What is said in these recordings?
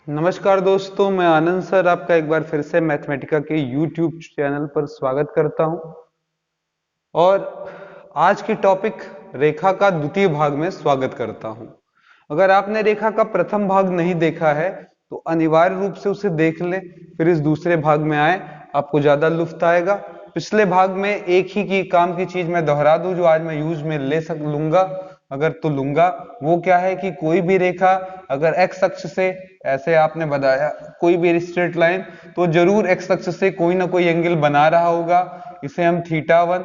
नमस्कार दोस्तों, मैं आनंद सर आपका एक बार फिर से मैथमेटिका के YouTube चैनल पर स्वागत करता हूं। और आज की टॉपिक रेखा का द्वितीय भाग में स्वागत करता हूं। अगर आपने रेखा का प्रथम भाग नहीं देखा है तो अनिवार्य रूप से उसे देख लें, फिर इस दूसरे भाग में आए, आपको ज्यादा लुत्फ आएगा। पिछले भाग में एक ही की काम की चीज मैं दोहरा दूं जो आज मैं यूज में लूंगा, अगर तो लूंगा। वो क्या है कि कोई भी रेखा अगर एक्स अक्ष से, ऐसे आपने बताया, कोई भी स्ट्रेट लाइन, तो जरूर एक्स अक्ष से कोई ना कोई एंगल बना रहा होगा। इसे हम थीटा 1,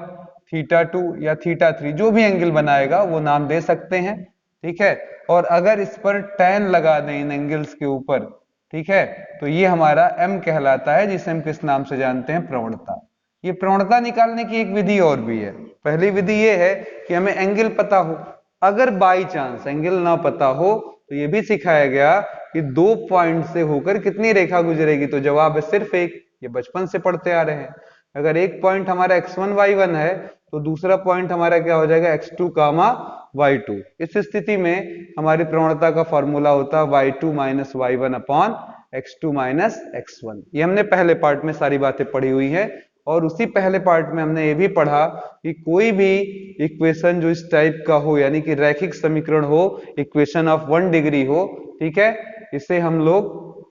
थीटा 2 या थीटा 3 जो भी एंगल बनाएगा वो नाम दे सकते हैं। ठीक है। और अगर इस पर tan लगा दें इन एंगल्स के ऊपर, ठीक है, तो ये हमारा m कहलाता है, जिसे हम किस नाम से जानते हैं? प्रवणता। ये प्रवणता निकालने की एक विधि और भी है। पहली विधि ये है कि हमें एंगल पता हो। अगर बाई चांस एंगल ना पता हो तो ये भी सिखाया गया कि दो पॉइंट से होकर कितनी रेखा गुजरेगी, तो जवाब है सिर्फ एक। ये बचपन से पढ़ते आ रहे हैं। अगर एक पॉइंट हमारा x1 y1 है तो दूसरा पॉइंट हमारा क्या हो जाएगा? x2 कामा y2। इस स्थिति में हमारी प्रवणता का फॉर्मूला होता है y2 minus y1 upon x2 minus x1। ये हमने पहले पार्ट में सारी बातें पढ़ी हुई है। और उसी पहले पार्ट में हमने ये भी पढ़ा कि कोई भी इक्वेशन जो इस टाइप का हो, यानी कि रैखिक समीकरण हो, इक्वेशन ऑफ 1 डिग्री हो, ठीक है, इसे हम लोग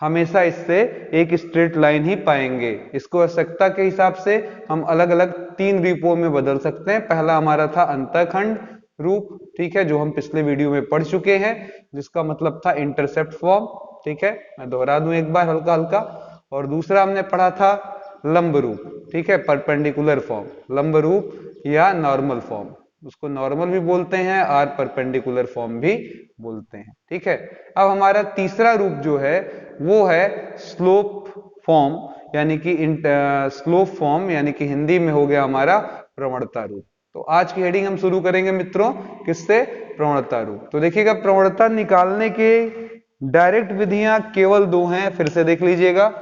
हमेशा इससे एक स्ट्रेट लाइन ही पाएंगे। इसको आवश्यकता के हिसाब से हम अलग अलग तीन रूपों में बदल सकते हैं। पहला हमारा था अंतःखंड रूप, ठीक है, जो हम पिछले वीडियो में पढ़ चुके हैं, जिसका मतलब था इंटरसेप्ट फॉर्म। ठीक है, मैं दोहरा दूं एक बार हल्का हल्का। और दूसरा हमने पढ़ा था लंब रूप, ठीक है, परपेंडिकुलर फॉर्म, लंब रूप या नॉर्मल फॉर्म। उसको नॉर्मल भी बोलते हैं और परपेंडिकुलर फॉर्म भी बोलते हैं। ठीक है। अब हमारा तीसरा रूप जो है वो है स्लोप फॉर्म, यानी कि स्लोप फॉर्म, यानी कि हिंदी में हो गया हमारा प्रवणता रूप। तो आज की हेडिंग हम शुरू करेंगे मित्रों किससे? प्रवणता रूप। तो देखिएगा, प्रवणता निकालने के डायरेक्ट विधियां केवल दो हैं, फिर से देख लीजिएगा।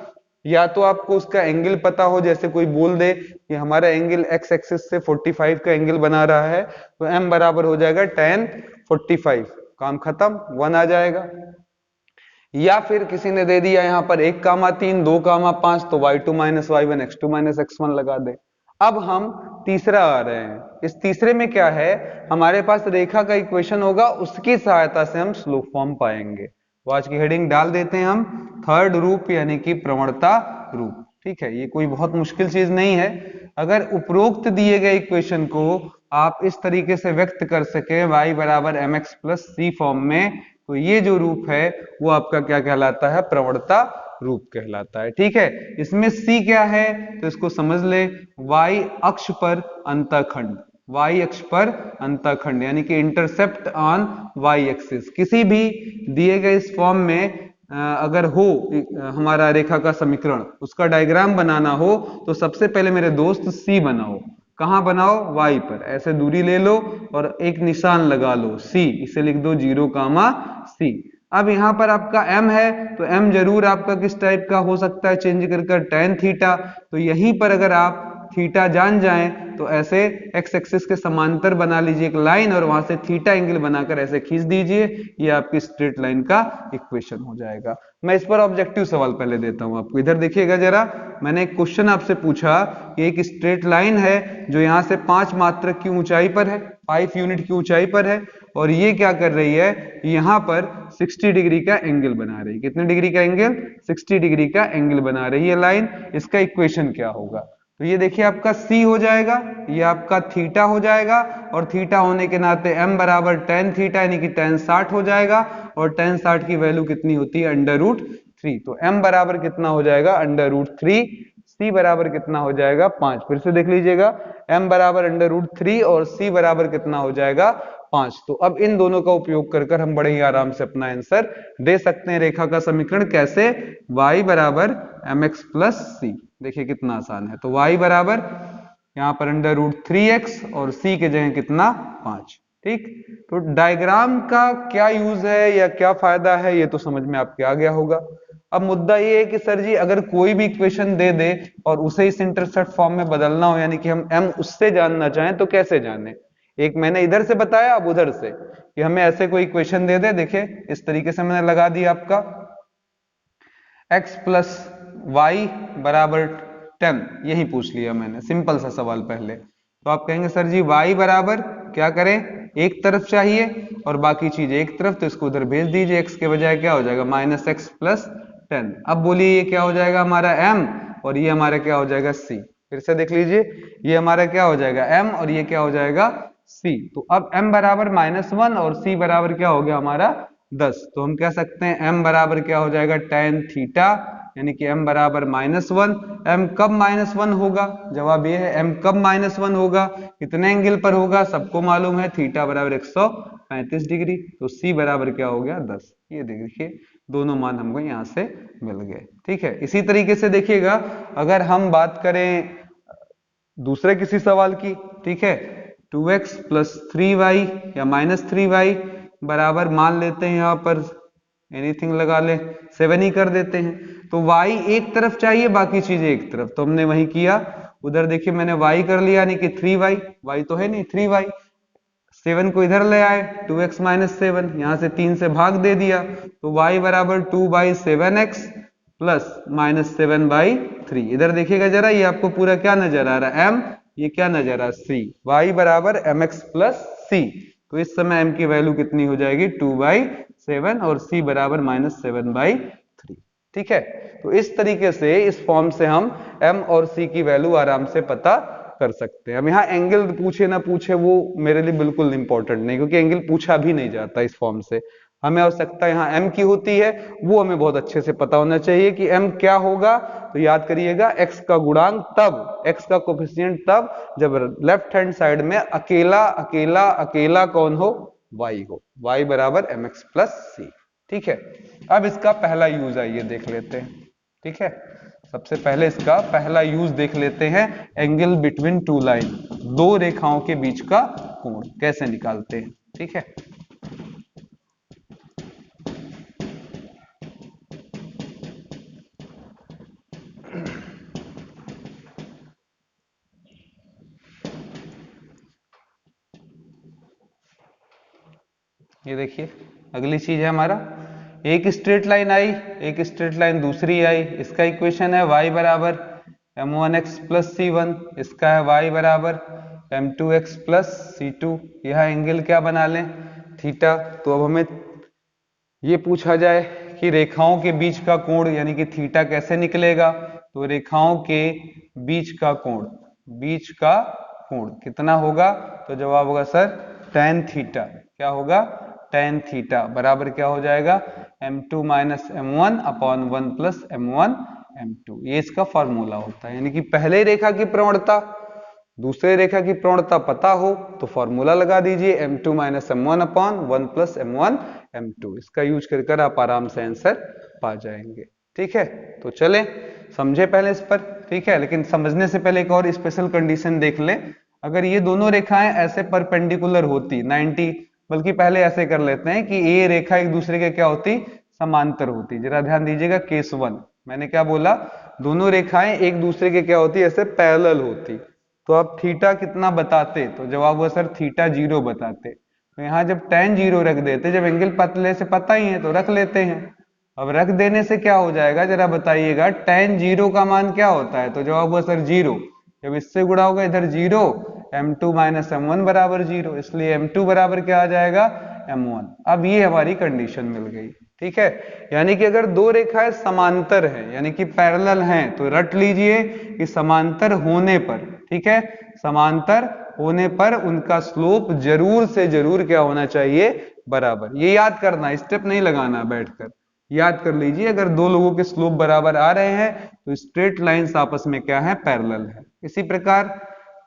या तो आपको उसका एंगल पता हो, जैसे कोई बोल दे कि हमारा एंगल एक्स एक्सिस से 45 का एंगल बना रहा है, तो m बराबर हो जाएगा tan 45, काम खत्म, 1 आ जाएगा। या फिर किसी ने दे दिया यहां पर 1,3 2,5, तो y2 minus y1 x2 minus x1 लगा दे। अब हम तीसरा आ रहे हैं। इस तीसरे में क्या है, हमारे पास रेखा का इक्वेशन होगा, उसकी सहायता से हम स्लोप फॉर्म पाएंगे। तो आज की हेडिंग डाल देते हैं हम थर्ड रूप, यानी कि प्रवणता रूप। ठीक है, ये कोई बहुत मुश्किल चीज नहीं है। अगर उपरोक्त दिए गए इक्वेशन को आप इस तरीके से व्यक्त कर सके y बराबर mx प्लस c फॉर्म में, तो ये जो रूप है वो आपका क्या कहलाता है? प्रवणता रूप कहलाता है। ठीक है। इसमें c क्या है तो इसको समझ ले, y अक्ष पर अंतःखंड, y अक्ष पर अंतःखंड, यानी कि इंटरसेप्ट ऑन y एक्सिस। किसी भी दिए गए इस फॉर्म में अगर हो हमारा रेखा का समीकरण, उसका डायग्राम बनाना हो, तो सबसे पहले मेरे दोस्त c बनाओ। कहां बनाओ? y पर। ऐसे दूरी ले लो और एक निशान लगा लो c, इसे लिख दो 0,c। अब यहां पर आपका m है, तो m जरूर आपका किस टाइप का हो सकता है? चेंज कर tan थीटा। तो यहीं पर अगर आप थीटा जान जाएं तो ऐसे एक्स एक्सिस के समांतर बना लीजिए एक लाइन, और वहां से थीटा एंगल बनाकर ऐसे खींच दीजिए। ये आपकी स्ट्रेट लाइन का इक्वेशन हो जाएगा। मैं इस पर ऑब्जेक्टिव सवाल पहले देता हूं आपको। इधर देखिएगा जरा, मैंने एक क्वेश्चन आपसे पूछा कि एक स्ट्रेट लाइन है जो यहां से 5 मात्रक की ऊंचाई पर है, 5 यूनिट की ऊंचाई पर है, और ये क्या कर रही है? यहां पर 60 डिग्री का एंगल बना रही है। कितने डिग्री का एंगल? 60 डिग्री का एंगल बना रही है लाइन। इसका इक्वेशन क्या होगा? तो ये देखिए आपका c हो जाएगा, ये आपका थीटा हो जाएगा, और थीटा होने के नाते m बराबर tan थीटा, यानी कि tan 60 हो जाएगा। और tan 60 की वैल्यू कितनी होती है? √3। तो m बराबर कितना हो जाएगा? √3। c बराबर कितना हो जाएगा? 5। फिर से देख लीजिएगा, m बराबर √3 और c बराबर कितना हो जाएगा? 5। तो अब इन दोनों का उपयोग कर हम बड़े ही आराम से अपना आंसर दे सकते हैं। रेखा का समीकरण कैसे? y बराबर mx प्लस c। देखिए कितना आसान है। तो y बराबर यहाँ पर √3x और c के जगह कितना? 5। ठीक। तो डायग्राम का क्या यूज है या क्या फायदा है, ये तो समझ में आपके आ गया होगा। अब मुद्दा ये है कि सर जी, अगर कोई भी इक्वेशन दे दे और उसे इस इंटरसेप्ट फॉर्म में बदलना हो, यानी कि हम m उससे जानना चाहें, तो कैसे जाने? एक मैंने इधर से बताया, अब उधर से कि हमें ऐसे कोई इक्वेशन दे दे। देखिए इस तरीके से मैंने लगा दिया आपका, x प्लस वाई बराबर 10, यही पूछ लिया मैंने, सिंपल सा सवाल पहले। तो आप कहेंगे सर जी y बराबर क्या करें, एक तरफ चाहिए और बाकी चीज एक तरफ, तो इसको उधर भेज दीजिए, x के बजाय क्या हो जाएगा माइनस एक्स प्लस 10। अब बोलिए ये क्या हो जाएगा हमारा m और ये हमारा क्या हो जाएगा c। फिर से देख लीजिए, ये हमारा क्या हो जाएगा m और ये क्या हो जाएगा c। तो अब m बराबर -1 और c बराबर क्या हो गया हमारा 10। तो हम कह सकते हैं m बराबर क्या हो जाएगा tan थीटा, यानी कि m बराबर -1। m कब -1 होगा, जवाब ये है m कब -1 होगा, कितने एंगल पर होगा, सबको मालूम है थीटा बराबर 135 डिग्री। तो c बराबर क्या हो गया 10। ये देखिए दोनों मान हमको यहाँ से मिल गए। ठीक है, इसी तरीके से देखिएगा अगर हम बात करें दूसरे किसी सवाल की, ठीक है, 2x प्लस 3y या -3y बराबर मान लेते हैं, यहाँ पर एनीथिंग लगा ले, 7 ही कर देते हैं। तो y एक तरफ चाहिए, बाकी चीजें एक तरफ, तो हमने वही किया। उधर देखिए मैंने y कर लिया, यानी कि 3y, y तो है नहीं 3y, 7 को इधर ले आए, 2x माइनस 7, यहां से 3 से भाग दे दिया, तो y बराबर 2/7x प्लस -7/3। इधर देखिएगा जरा, ये आपको पूरा क्या नजर आ रहा है m, ये क्या नजर आ रहा है c, y बराबर mx प्लस c। तो इस समय m की वैल्यू कितनी हो जाएगी 2/7 और c बराबर -7/3। ठीक है, तो इस तरीके से इस फॉर्म से हम m और c की वैल्यू आराम से पता कर सकते हैं। अब यहाँ एंगल पूछे ना पूछे वो मेरे लिए बिल्कुल इंपॉर्टेंट नहीं, क्योंकि एंगल पूछा भी नहीं जाता इस फॉर्म से। हमें आवश्यकता यहाँ m की होती है, वो हमें बहुत अच्छे से पता होना चाहिए कि m क्या होगा। तो याद करिएगा x का गुणांक तब, x का कोफिशिएंट तब जब लेफ्ट हैंड साइड में अकेला अकेला अकेला कौन हो, y हो, y बराबर mx प्लस c। ठीक है, अब इसका पहला यूज आइए देख लेते हैं। ठीक है, सबसे पहले इसका पहला यूज देख लेते हैं, एंगल बिटवीन टू लाइन, दो रेखाओं के बीच का कोण कैसे निकालते हैं। ठीक है, ये देखिए अगली चीज है हमारा, एक स्ट्रेट लाइन आई, एक स्ट्रेट लाइन दूसरी आई, इसका इक्वेशन है y बराबर m1x प्लस c1, इसका है y बराबर m2x प्लस c2। यह एंगल क्या बना लें, थीटा। तो अब हमें ये पूछा जाए कि रेखाओं के बीच का कोण यानी कि थीटा कैसे निकलेगा। तो रेखाओं के बीच का कोण, बीच का कोण कितना होगा, तो जवाब होगा सर tan थीटा। क्या होगा, tan थीटा बराबर क्या हो जाएगा m2 minus m1 upon 1 plus m1 m2। ये इसका फॉर्मूला होता है, यानी कि पहले रेखा की प्रवणता दूसरे रेखा की प्रवणता पता हो तो फॉर्मूला लगा दीजिए m2 minus m1 upon 1 plus m1 m2। इसका यूज कर आप आराम से आंसर पा जाएंगे। ठीक है, तो चलें समझे पहले इस पर। ठीक है, लेकिन समझने से पहले एक और स्पेशल कंडीशन देख लें। अगर ये दोनों रेखाएं ऐसे परपेंडिकुलर होती 90, बल्कि पहले ऐसे कर लेते हैं कि ये रेखा एक दूसरे के क्या होती, समांतर होती। जरा ध्यान दीजिएगा, केस 1 मैंने क्या बोला, दोनों रेखाएं एक दूसरे के क्या होती, ऐसे पैरेलल होती। तो आप थीटा कितना बताते, तो जवाब हुआ सर थीटा 0 बताते। तो यहाँ जब tan 0 रख देते, जब एंगल पतले से पता ही है तो रख लेते हैं। अब रख देने से क्या हो जाएगा जरा बताइएगा, tan 0 का मान क्या होता है, तो जवाब हुआ सर 0। जब इससे गुणा होगा इधर 0, m2 माइनस m1 बराबर 0, इसलिए m2 बराबर क्या आ जाएगा m1। अब ये हमारी कंडीशन मिल गई। ठीक है, यानी कि अगर दो रेखाएं समांतर हैं यानी कि पैरेलल हैं, तो रट लीजिए कि समांतर होने पर, ठीक है, समांतर होने पर उनका स्लोप जरूर से जरूर क्या होना चाहिए, बराबर। ये याद करना, स्टेप नहीं लगाना बैठकर, याद कर लीजिए अगर दो लोगों के स्लोप बराबर आ रहे हैं तो स्ट्रेट लाइंस आपस में क्या है, पैरेलल है। इसी प्रकार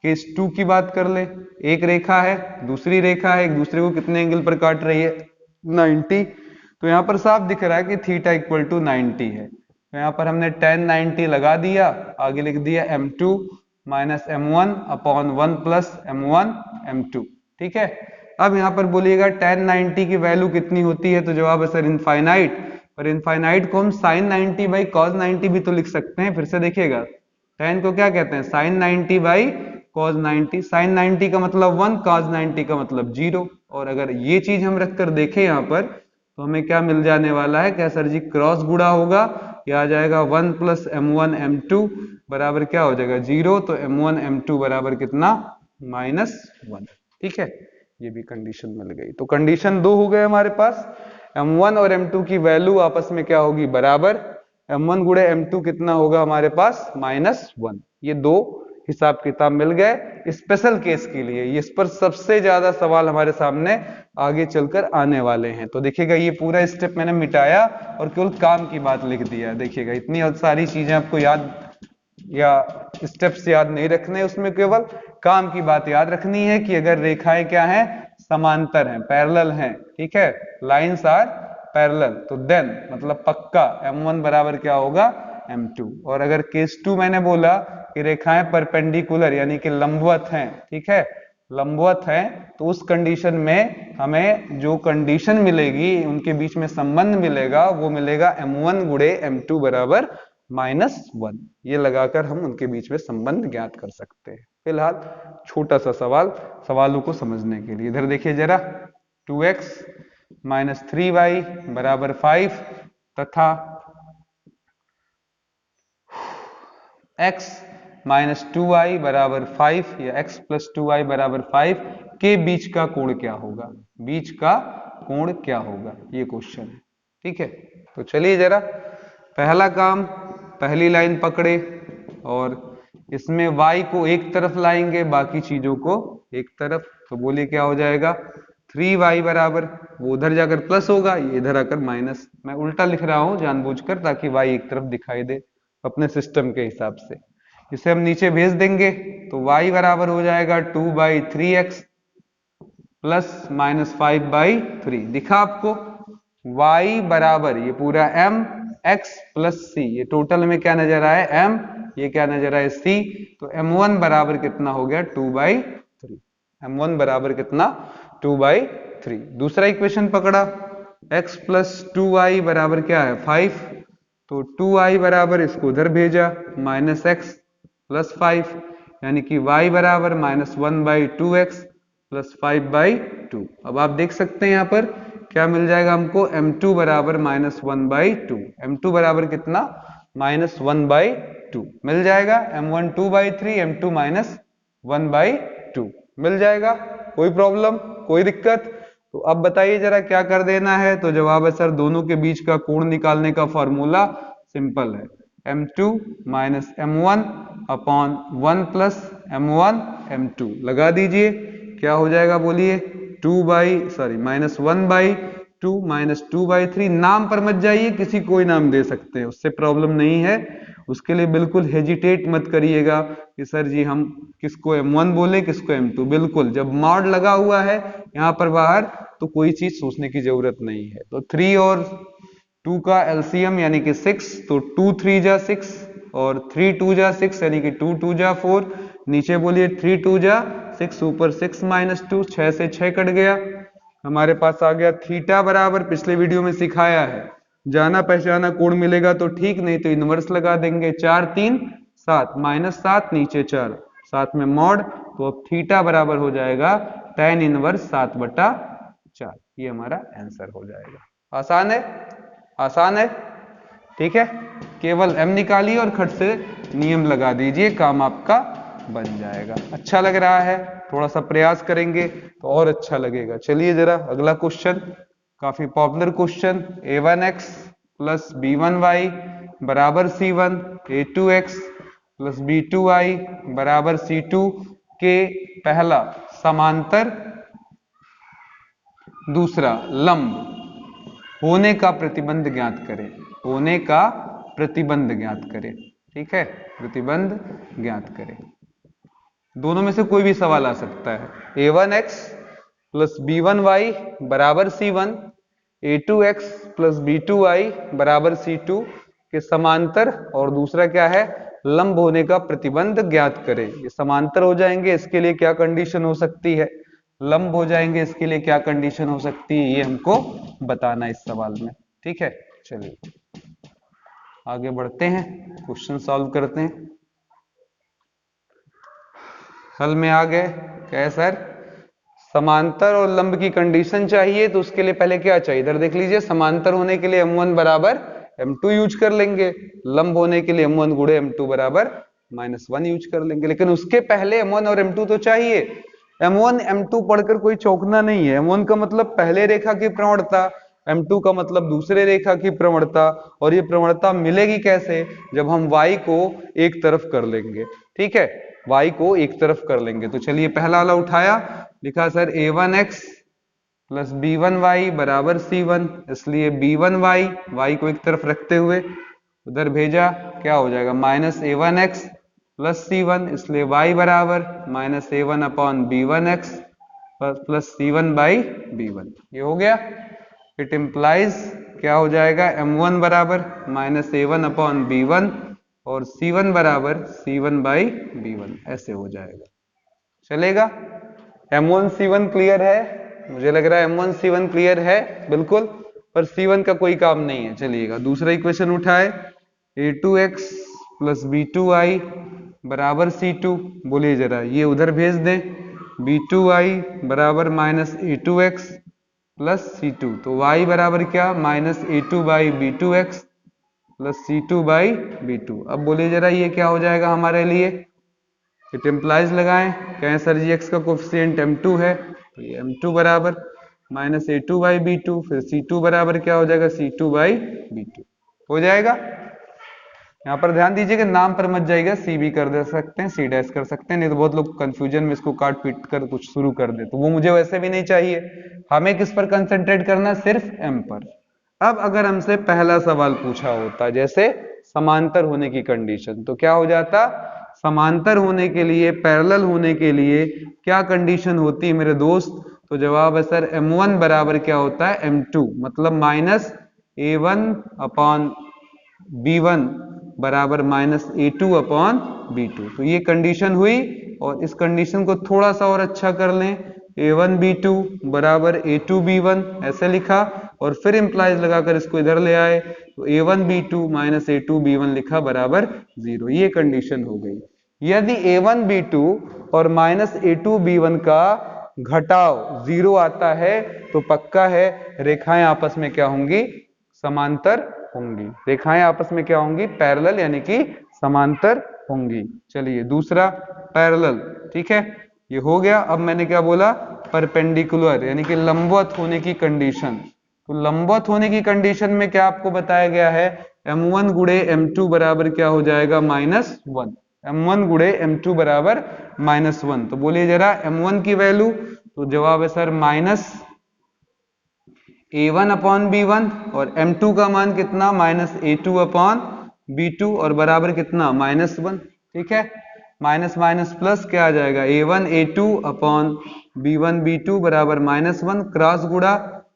केस 2 की बात कर ले, एक रेखा है दूसरी रेखा है, एक दूसरे को कितने एंगल पर काट रही है, 90। तो यहां पर साफ दिख रहा है कि थीटा इक्वल टू 90 है। तो यहां पर हमने tan 90 लगा दिया, आगे लिख दिया m2 minus m1 upon 1 plus m1 m2। ठीक है, अब यहां पर बोलिएगा tan 90 की वैल्यू कितनी होती है, तो जवाब है सर इनफाइनाइट। और इनफाइनाइट को हम sin 90 बाई cos 90 भी तो लिख सकते हैं। फिर से देखिएगा, tan को क्या कहते हैं, sin 90 बाई cos 90। sin 90 का मतलब 1, cos 90 का मतलब 0। और अगर ये चीज हम रखकर देखें यहाँ पर, तो हमें क्या मिल जाने वाला है, क्या सर जी क्रॉस गुणा होगा, ये आ जाएगा 1 प्लस m1 m2 बराबर क्या हो जाएगा 0, तो m1 m2 बराबर कितना -1। ठीक है, ये भी कंडीशन मिल गई। तो कंडीशन 2 हो गए हमारे पास, m1 और m2 की वैल्यू आपस में क्या होगी बराबर, m1 गुणे m2 कितना होगा हमारे पास -1। ये दो हिसाब किताब मिल गए स्पेशल केस के लिए। इस पर सबसे ज्यादा सवाल हमारे सामने आगे चलकर आने वाले हैं। तो देखिएगा ये पूरा स्टेप मैंने मिटाया और केवल काम की बात लिख दिया। देखिएगा इतनी सारी चीजें आपको याद या स्टेप्स याद नहीं रखने, उसमें केवल काम की बात याद रखनी है कि अगर रेखाएं क्या हैं समांतर हैं, पैरेलल हैं, ठीक है, लाइंस आर पैरेलल, तो देन मतलब पक्का m1 बराबर क्या होगा m2। और अगर केस 2 मैंने बोला कि रेखाएं परपेंडिकुलर यानी कि लंबवत हैं, ठीक है, लंबवत हैं, तो उस कंडीशन में हमें जो कंडीशन मिलेगी उनके बीच में संबंध मिलेगा वो मिलेगा m1 गुणे m2 बराबर -1। ये लगाकर हम उनके बीच में संबंध ज्ञात कर सकते हैं। फिलहाल छोटा सा सवाल सवालों को समझने के लिए इधर देखिए जरा, 2x - 3y बराबर 5 तथा x - 2y बराबर 5 या x + 2y बराबर 5 के बीच का कोण क्या होगा, बीच का कोण क्या होगा, ये क्वेश्चन है। ठीक है, तो चलिए जरा पहला काम, पहली लाइन पकड़े और इसमें y को एक तरफ लाएंगे, बाकी चीजों को एक तरफ। तो बोलिए क्या हो जाएगा, 3y बराबर, वो उधर जाकर प्लस होगा, ये इधर आकर माइनस। मैं उल्टा लिख रहा हूं जानबूझकर ताकि y एक तरफ दिखाई दे अपने सिस्टम के हिसाब से। इसे हम नीचे भेज देंगे तो y बराबर हो जाएगा 2/3x प्लस -5/3। दिखा आपको, y बराबर ये पूरा m x प्लस c, ये टोटल में क्या नजर आए m, ये क्या नजर आए c, तो m1 बराबर कितना हो गया 2/3। m1 बराबर कितना 2/3। दूसरा इक्वेशन पकड़ा, x + 2y बराबर क्या है 5, तो 2y बराबर इसको उधर भेजा -x + 5, यानी कि y बराबर -1/2x + 5/2। अब आप देख सकते हैं यहां पर क्या मिल जाएगा हमको, m2 बराबर -1/2, m2 बराबर कितना -1/2 मिल जाएगा, m1 2/3 m2 -1/2 मिल जाएगा। कोई प्रॉब्लम, कोई दिक्कत? तो अब बताइए जरा क्या कर देना है। तो जवाब है सर दोनों के बीच का कोण निकालने का फॉर्मूला सिंपल है, m2 - m1 upon 1 + m1 m2 लगा दीजिए। क्या हो जाएगा बोलिए, -1/2 - 2/3। नाम पर मत जाइए, किसी कोई नाम दे सकते हैं, उससे प्रॉब्लम नहीं है। उसके लिए बिल्कुल हेजिटेट मत करिएगा कि सर जी हम किसको m1 बोले किसको m2। बिल्कुल, जब मॉड लगा हुआ है यहाँ पर बाहर तो कोई चीज सोचने की जरूरत नहीं है। तो 3 और 2 का एलसीएम यानी कि 6, तो 2 3 जा 6 और 3 2 जा 6 यानी कि 2 2 जा 4। नीचे बोलिए 3 2 जा 6, ऊपर 6 - 2, 6 से 6 कट गया, हमारे पास आ गया थीटा बराबर, पिछले वीडियो में सिखाया है जाना पहचाना कोण मिलेगा तो ठीक, नहीं तो इनवर्स लगा देंगे। 4 3 7 -7 नीचे 4 साथ में मॉड, तो अब थीटा बराबर हो जाएगा tan इनवर्स 7/4। ये हमारा आंसर हो जाएगा। आसान है, आसान है, ठीक है। केवल m निकालिए और खट से नियम लगा दीजिए, काम आपका बन जाएगा। अच्छा लग रहा है, थोड़ा सा प्रयास करेंगे तो और अच्छा लगेगा। चलिए जरा अगला क्वेश्चन, काफी पॉपुलर क्वेश्चन, a1x + b1y बराबर c1, a2x + b2y बराबर c2 के पहला समांतर दूसरा लंब होने का प्रतिबंध ज्ञात करें, होने का प्रतिबंध ज्ञात करें। ठीक है, प्रतिबंध ज्ञात करें। दोनों में से कोई भी सवाल आ सकता है। a1x + b1y बराबर c1, a2x + b2y बराबर c2 के समांतर, और दूसरा क्या है, लंब होने का प्रतिबंध ज्ञात करें। ये समांतर हो जाएंगे, इसके लिए क्या कंडीशन हो सकती है, लंब हो जाएंगे, इसके लिए क्या कंडीशन हो सकती है, ये हमको बताना इस सवाल में। ठीक है, चलिए आगे बढ़ते हैं, क्वेश्चन सॉल्व करते हैं। हल में आ गए, क्या है सर, समांतर और लंब की कंडीशन चाहिए, तो उसके लिए पहले क्या चाहिए, इधर देख लीजिए, समांतर होने के लिए m1 बराबर m2 यूज कर लेंगे, लंब होने के लिए m1 गुणे m2 बराबर -1 यूज कर लेंगे। लेकिन उसके पहले m1 और m2 तो चाहिए। m1 m2 पढ़कर कोई चौंकना नहीं है। m1 का मतलब पहले रेखा की प्रवणता, m2 का मतलब दूसरे रेखा की प्रवणता। और ये प्रवणता मिलेगी कैसे? जब हम y को एक तरफ कर लेंगे। ठीक है, y को एक तरफ कर लेंगे। तो चलिए पहला वाला उठाया, लिखा सर a1x प्लस b1y बराबर c1, इसलिए b1y, y को एक तरफ रखते हुए उधर भेजा, क्या हो जाएगा -a1x प्लस c1, इसलिए y बराबर -a1 upon b1x plus c1 by b1। ये हो गया। इट इम्प्लाइज क्या हो जाएगा, m1 बराबर -a1 अपॉन b1 और c1 बराबर c1 बाई b1, ऐसे हो जाएगा। चलेगा? m1 c1 क्लियर है? मुझे लग रहा है m1 c1 क्लियर है बिल्कुल, पर c1 का कोई काम नहीं है। चलिएगा दूसरा इक्वेशन उठाए, a2x प्लस b2y बराबर c2। बोलिए जरा, ये उधर भेज दें, b2y बराबर -a2x प्लस c2। तो y बराबर क्या, -a2 by b2x plus c2 by b2। अब बोलिए जरा ये क्या हो जाएगा हमारे लिए? इट इम्प्लाइज लगाएं, कहें सर जी x का कोफिशिएंट m2 है, तो ये m2 बराबर -a2 बाई b2, फिर c2 बराबर क्या हो जाएगा, c2 बाई b2 हो जाएगा। यहाँ पर ध्यान दीजिएगा, नाम पर मत जाइएगा, सी भी कर दे सकते हैं, सी डैश कर सकते हैं, नहीं तो बहुत लोग कंफ्यूजन में इसको काट पीट कर कुछ शुरू कर दे, तो वो मुझे वैसे भी नहीं चाहिए। हमें किस पर कंसंट्रेट करना, सिर्फ m पर। अब अगर हमसे पहला सवाल पूछा होता जैसे समांतर होने की कंडीशन, तो क्या हो जाता, समांतर होने के लिए, पैरेलल होने के लिए क्या कंडीशन होती है मेरे दोस्त? तो जवाब है सर m1 बराबर क्या होता है, m2, मतलब -a1 अपॉन b1 बराबर -a2 अपॉन b2। तो ये कंडीशन हुई, और इस कंडीशन को थोड़ा सा और अच्छा कर लें, a1 b2 बराबर a2 b1 ऐसे लिखा, और फिर इंप्लाइज लगाकर इसको इधर ले आए, तो a1 b2 -a2 b1 लिखा बराबर 0। ये कंडीशन हो गई। यदि a1 b2 और -a2 b1 का घटाव 0 आता है, तो पक्का है रेखाएं आपस में क्या होंगी, समांतर होंगी। रेखाएं आपस में क्या होंगी, पैरेलल, यानी कि समांतर होंगी। चलिए दूसरा पैरेलल, ठीक है, ये हो गया। अब मैंने क्या बोला, परपेंडिकुलर, यानी कि लंबवत होने की कंडीशन। तो लंबवत होने की कंडीशन में क्या आपको बताया गया है, m1 गुणे m2 बराबर क्या हो जाएगा, -1। m1 गुणे m2 बराबर -1। तो बोलिए जरा m1 की वैल्यू, तो जवाब है सर -a1 अपॉन b1, और m2 का मान कितना, -a2 अपॉन b2, और बराबर कितना, -1। ठीक है, माइनस माइनस प्लस क्या आ जाएगा, a1 a2 upon b1 b2 बराबर -1, क्रॉस गुड़ा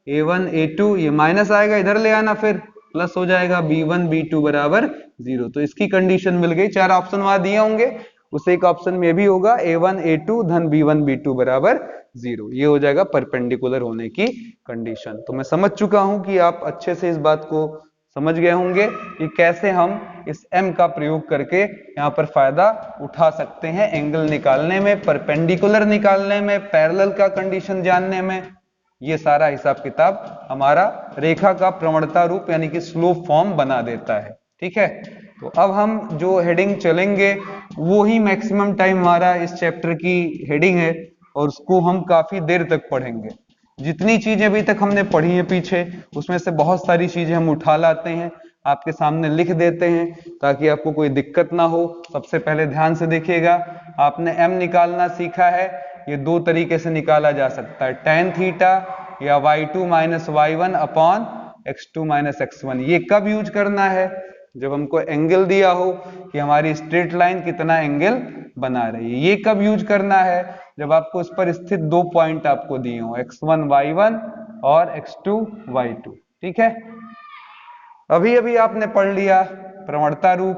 a1 a2, ये माइनस आएगा, इधर ले आना, फिर प्लस हो जाएगा b1 b2 बराबर 0। तो इसकी कंडीशन मिल गई। चार ऑप्शन वहां दिए होंगे, उस एक ऑप्शन में भी होगा a1 a2 धन b1 b2 बराबर 0। ये हो जाएगा परपेंडिकुलर होने की कंडीशन। तो मैं समझ चुका हूं कि आप अच्छे से इस बात को समझ गए होंगे कि कैसे हम इस m का प्रयोग करके यहाँ पर फायदा उठा सकते हैं एंगल निकालने में, परपेंडिकुलर निकालने में, पैरेलल का कंडीशन जानने में। ये सारा हिसाब किताब हमारा रेखा का प्रवणता रूप यानी कि स्लोप फॉर्म बना देता है। ठीक है, तो अब हम जो हेडिंग चलेंगे वो ही मैक्सिमम टाइम हमारा इस चैप्टर की हेडिंग है, और उसको हम काफी देर तक पढ़ेंगे। जितनी चीजें अभी तक हमने पढ़ी है पीछे, उसमें से बहुत सारी चीजें हम उठा लाते हैं, आपके सामने लिख देते हैं, ताकि आपको कोई दिक्कत ना हो। सबसे पहले ध्यान से देखिएगा, आपने m निकालना सीखा है, ये दो तरीके से निकाला जा सकता है, tan थीटा या y2 minus y1 upon x2 minus x1। ये कब यूज करना है, जब हमको एंगल दिया हो कि हमारी स्ट्रेट लाइन कितना एंगल बना रही है। ये कब यूज करना है, जब आपको इस पर स्थित दो पॉइंट आपको दिए हो, x1 y1 और x2 y2। ठीक है, अभी अभी आपने पढ़ लिया प्रवणता रूप,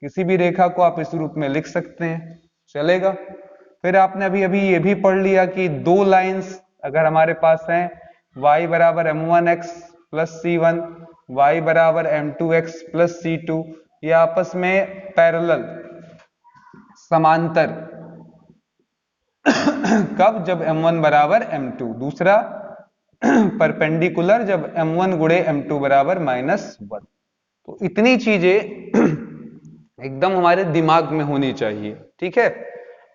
किसी भी रेखा को आप इस रूप में लिख सकते हैं, चलेगा। फिर आपने अभी अभी ये भी पढ़ लिया कि दो लाइंस अगर हमारे पास हैं, y बराबर m1x प्लस c1, y बराबर m2x प्लस c2, ये आपस में पैरेलल, समांतर कब, जब m1 बराबर m2। दूसरा परपेंडिकुलर, जब m1 गुणे m2 बराबर -1। तो इतनी चीजें एकदम हमारे दिमाग में होनी चाहिए, ठीक है।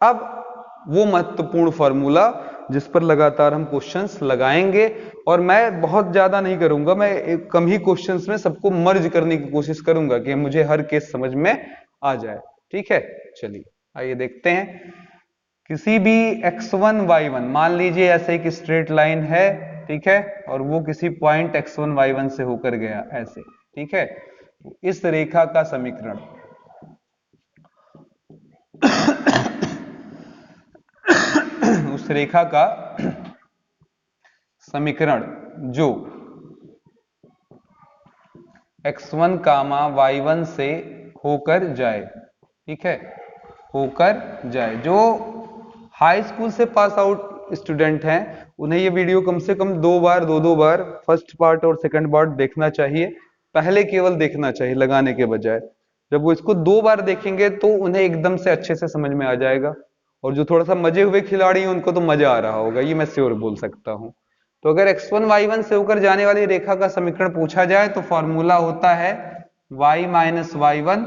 अब वो महत्वपूर्ण फॉर्मूला जिस पर लगातार हम क्वेश्चंस लगाएंगे, और मैं बहुत ज्यादा नहीं करूंगा, मैं कम ही क्वेश्चंस में सबको मर्ज करने की कोशिश करूंगा कि मुझे हर केस समझ में आ जाए, ठीक है। चलिए आइए देखते हैं। किसी भी x1 y1, मान लीजिए ऐसे एक स्ट्रेट लाइन है, ठीक है, और वो किसी पॉइंट x1 y1 से होकर गया ऐसे, ठीक है। तो इस रेखा का समीकरण उस रेखा का समीकरण जो x1 कामा y1 से होकर जाए, ठीक है, होकर जाए। जो हाई स्कूल से पास आउट स्टूडेंट हैं उन्हें ये वीडियो कम से कम दो बार फर्स्ट पार्ट और सेकंड पार्ट देखना चाहिए, पहले केवल देखना चाहिए लगाने के बजाय। जब वो इसको दो बार देखेंगे तो उन्हें एकदम से अच्छे से समझ में आ जाएगा, और जो थोड़ा सा मजे हुए खिलाड़ी हैं उनको तो मजा आ रहा होगा, ये मैं श्योर बोल सकता हूं। तो अगर x1 y1 से होकर जाने वाली रेखा का समीकरण पूछा जाए तो फॉर्मूला होता है y माइनस y1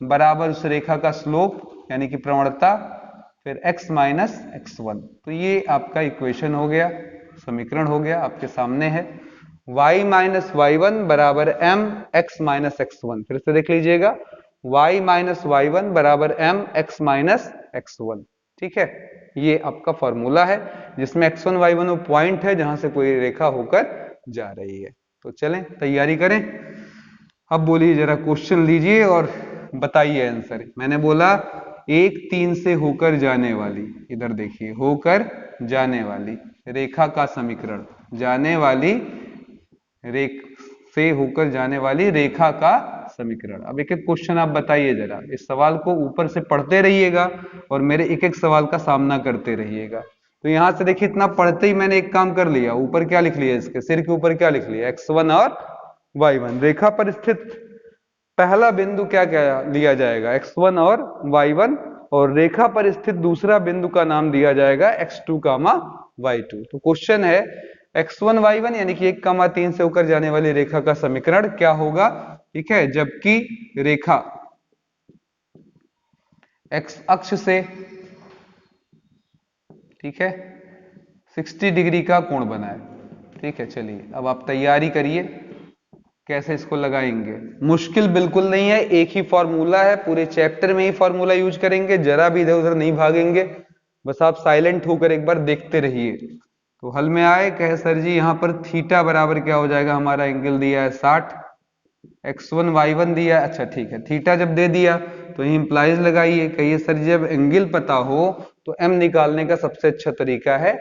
बराबर उस रेखा का स्लोप यानी कि प्रवणता, फिर x माइनस x1। तो ये आपका इक्वेशन हो गया, समीकरण हो गया, आपके सामने है। y माइनस y1 बराबर m x माइनस x1। फिर से देख लीजिएगा, y माइनस y1 बराबर m x माइनस x1, ठीक है। ये आपका फॉर्मूला है जिसमें x1 y1 वो पॉइंट है जहां से कोई रेखा होकर जा रही है। तो चलें तैयारी करें। अब बोलिए जरा, क्वेश्चन लीजिए और बताइए आंसर। मैंने बोला 1 3 से होकर जाने वाली, इधर देखिए, होकर जाने वाली रेखा का समीकरण, जाने वाली से होकर जाने वाली रेखा का समीकरण। अब एक एक क्वेश्चन आप बताइए जरा, इस सवाल को ऊपर से पढ़ते रहिएगा और मेरे एक एक सवाल का सामना करते रहिएगा। तो यहां से देखिए, इतना पढ़ते ही मैंने एक काम कर लिया, ऊपर क्या लिख लिया, इसके सिर के ऊपर क्या लिख लिया, x1 और y1। रेखा पर स्थित पहला बिंदु क्या क्या लिया जाएगा, x1 और y1, और रेखा पर स्थित दूसरा बिंदु का नाम दिया जाएगा x2 कामा y2। तो क्वेश्चन है x1 y1 यानी कि 1 3 से होकर जाने वाली रेखा का समीकरण क्या होगा, ठीक है, जबकि रेखा x अक्ष से, ठीक है, 60 डिग्री का कोण बनाए, ठीक है। चलिए अब आप तैयारी करिए कैसे इसको लगाएंगे। मुश्किल बिल्कुल नहीं है, एक ही फॉर्मूला है, पूरे चैप्टर में ही फॉर्मूला यूज करेंगे, जरा भी इधर उधर नहीं भागेंगे, बस आप साइलेंट होकर एक बार देखते रहिए। तो हल में आए, कहे सर जी यहाँ पर थीटा बराबर क्या हो जाएगा, हमारा एंगल दिया है 60, x1 y1 दिया, अच्छा ठीक है, थीटा जब दे दिया तो यही इंप्लाइज लगाइए। कहिए सर जी जब एंगल पता हो तो m निकालने का सबसे अच्छा तरीका है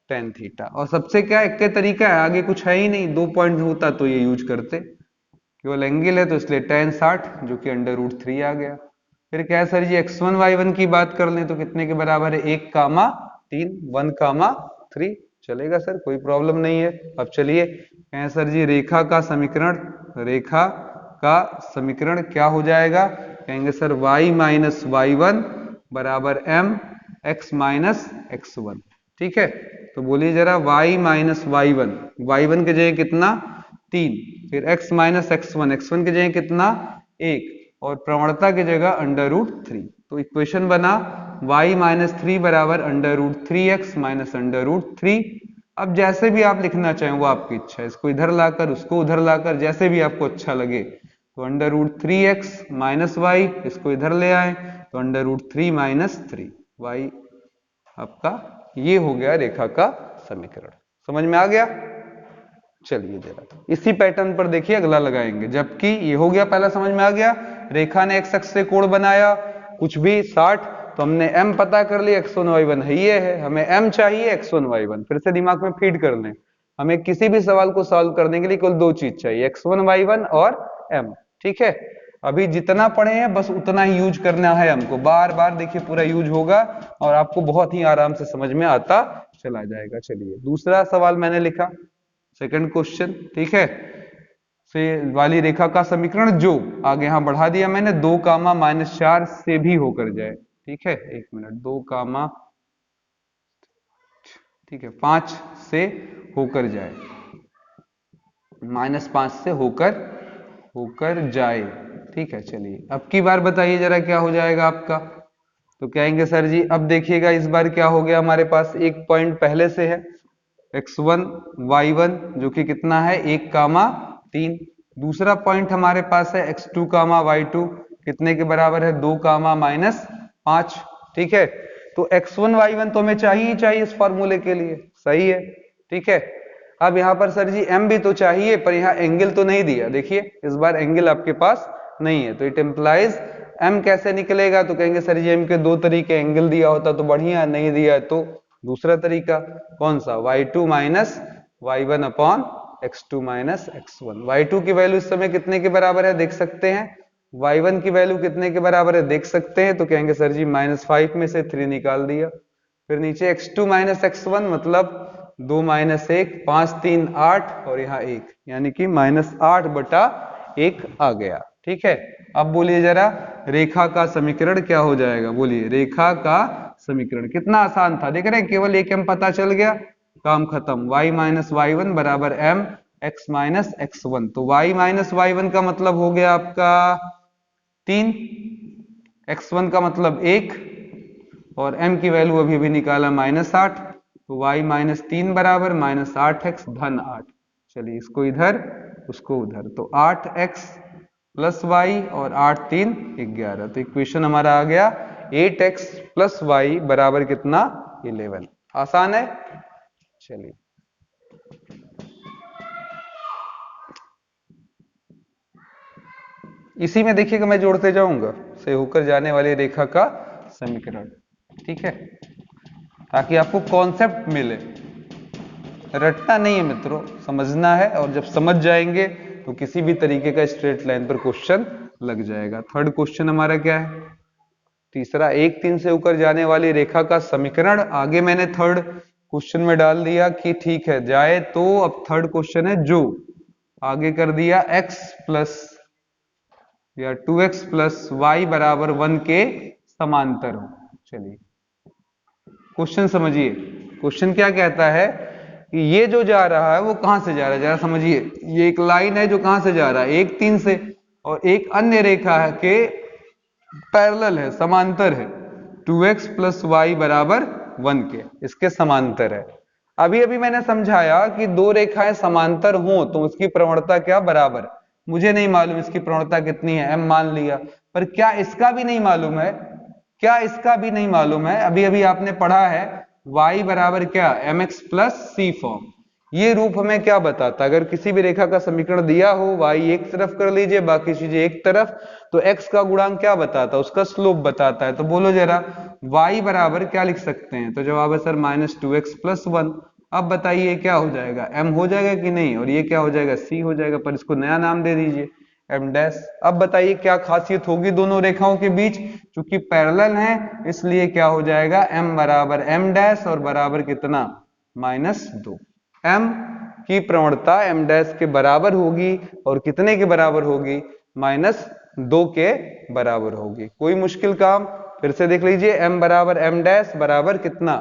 tan थीटा, और सबसे क्या एक के तरीका है, आगे कुछ है ही नहीं, 2 पॉइंट होता तो ये यूज करते, केवल एंगल है तो इसलिए tan 60 जो कि √3 आ गया। फिर क्या है सर जी, x1 y1 की बात कर लें तो कितने के बराबर है, 1 कामा 3, 1 कामा 3, चलेगा सर, कोई प्रॉब्लम नहीं है। अब चलिए कहें सर जी रेखा का समीकरण, रेखा का समीकरण क्या हो जाएगा, कहेंगे सर y माइनस y1 बराबर m x माइनस x1, ठीक है। तो बोलिए जरा y माइनस y1, y1 के जगह कितना 3, फिर x माइनस x1, x1 के जगह कितना 1, और प्रवणता की जगह √3। तो इक्वेशन बना y माइनस 3 बराबर √3x माइनस √3। अब जैसे भी आप लिखना चाहें वो आपकी इच्छा है, इसको इधर लाकर उसको उधर लाकर, जैसे भी आपको अच्छा लगे। तो √3x माइनस वाई, इसको इधर ले आए तो √3 माइनस 3 y, आपका ये हो गया रेखा का समीकरण। समझ में आ गया। चलिए जरा इसी पैटर्न पर देखिए अगला लगाएंगे, जबकि ये हो गया पहला, समझ में आ गया, रेखा ने x अक्ष से कोण बनाया कुछ भी 60, तो हमने m पता कर लिया, x1 y1 है ये है, हमें m चाहिए x1 y1। फिर से दिमाग में फीड कर लें, हमें किसी भी सवाल को सॉल्व करने के लिए केवल 2 चीज चाहिए, x1 y1 और m, ठीक है। अभी जितना पढ़े हैं बस उतना ही यूज करना है हमको, बार बार देखिए पूरा यूज होगा और आपको बहुत ही आराम से समझ में आता चला जाएगा। चलिए दूसरा सवाल मैंने लिखा, सेकंड क्वेश्चन, ठीक है, से वाली रेखा का समीकरण जो आगे यहां बढ़ा दिया मैंने, 2 कामा -4 से भी होकर जाए, ठीक है, 1 मिनट, 2 कामा, ठीक है, 5 से होकर जाए, -5 से होकर होकर जाए। ठीक है, चलिए अब की बार बताइए जरा क्या हो जाएगा आपका। तो कहेंगे सर जी अब देखिएगा इस बार क्या हो गया, हमारे पास एक पॉइंट पहले से है x1 y1 जो कि कितना है 1 कामा 3। दूसरा पॉइंट हमारे पास है x2 कामा y2 कितने के बराबर है 2 कामा -5। ठीक है, तो x1 y1 तो हमें चाहिए ही चाहिए इस फॉर्मूले के लिए, सही है। ठीक है, अब यहाँ पर सर जी m भी तो चाहिए, पर यहाँ एंगल तो नहीं दिया। देखिए इस बार एंगल आपके पास नहीं है, तो इट एम्प्लाइज m कैसे निकलेगा। तो कहेंगे सर जी m के दो तरीके, एंगल दिया होता तो बढ़िया, नहीं दिया है तो दूसरा तरीका कौन सा, y2 minus y1 upon x2 minus x1। y2 की वैल्यू इस समय कितने के बराबर है देख सकते हैं, y1 की वैल्यू कितने के बराबर है देख सकते हैं। तो कहेंगे सर जी -5 में से 3 निकाल दिया, फिर नीचे x2 माइनस x1 मतलब 2 माइनस 1 5 3 8 और यहाँ 1 यानी कि -8/1 आ गया। ठीक है, अब बोलिए जरा रेखा का समीकरण क्या हो जाएगा, बोलिए रेखा का समीकरण। कितना आसान था, देख रहे हैं, केवल एक m पता चल गया, काम खत्म। y माइनस y1 बराबर m x माइनस x1। तो y माइनस y1 का मतलब हो गया आपका 3, x1 का मतलब 1 और m की वैल्यू अभी भी निकाला -8। तो y माइनस 3 बराबर -8x धन 8। चलिए इसको इधर उसको उधर, तो 8x प्लस वाई और 8 3 11। तो इक्वेशन हमारा आ गया 8x प्लस वाई बराबर कितना 11। आसान है। चलिए इसी में देखिएगा मैं जोड़ते जाऊंगा से होकर जाने वाली रेखा का समीकरण। ठीक है, ताकि आपको कॉन्सेप्ट मिले, रटना नहीं है मित्रों, समझना है। और जब समझ जाएंगे तो किसी भी तरीके का स्ट्रेट लाइन पर क्वेश्चन लग जाएगा। थर्ड क्वेश्चन हमारा क्या है, तीसरा 1 3 से होकर जाने वाली रेखा का समीकरण। आगे मैंने थर्ड क्वेश्चन में डाल दिया कि ठीक है जाए, तो अब थर्ड क्वेश्चन है जो आगे कर दिया x प्लस या 2x प्लस वाई बराबर 1 के समांतर हो। चलिए क्वेश्चन समझिए, क्वेश्चन क्या कहता है कि ये जो जा रहा है वो कहां से जा रहा है, जरा समझिए। ये एक लाइन है जो कहां से जा रहा है 1 3 से, और एक अन्य रेखा है के पैरेलल है, समांतर है, 2x प्लस वाई बराबर 1 के, इसके समांतर है। अभी अभी मैंने समझाया कि दो रेखाएं समांतर हो तो उसकी प्रवणता क्या बराबर। मुझे नहीं मालूम इसकी प्रवणता कितनी है, m मान लिया, पर क्या इसका भी नहीं मालूम है, क्या इसका भी नहीं मालूम है। अभी अभी आपने पढ़ा है y बराबर क्या mx प्लस सी फॉर्म। ये रूप हमें क्या बताता, अगर किसी भी रेखा का समीकरण दिया हो y एक तरफ कर लीजिए बाकी चीजें एक तरफ, तो x का गुणांक क्या बताता है, उसका स्लोप बताता है। तो बोलो जरा y बराबर क्या लिख सकते हैं, तो जवाब है सर -2x प्लस 1। अब बताइए क्या हो जाएगा, m हो जाएगा कि नहीं, और ये क्या हो जाएगा c हो जाएगा, पर इसको नया नाम दे दीजिए m डैश। अब बताइए क्या खासियत होगी दोनों रेखाओं के बीच, क्योंकि पैरेलल हैं इसलिए क्या हो जाएगा m बराबर m डैश और बराबर कितना -2। m की प्रवणता m डैश के बराबर होगी और कितने के बराबर होगी -2 के बराबर होगी। कोई मुश्किल काम, फिर से देख लीजिए m बराबर m डैश बराबर कितना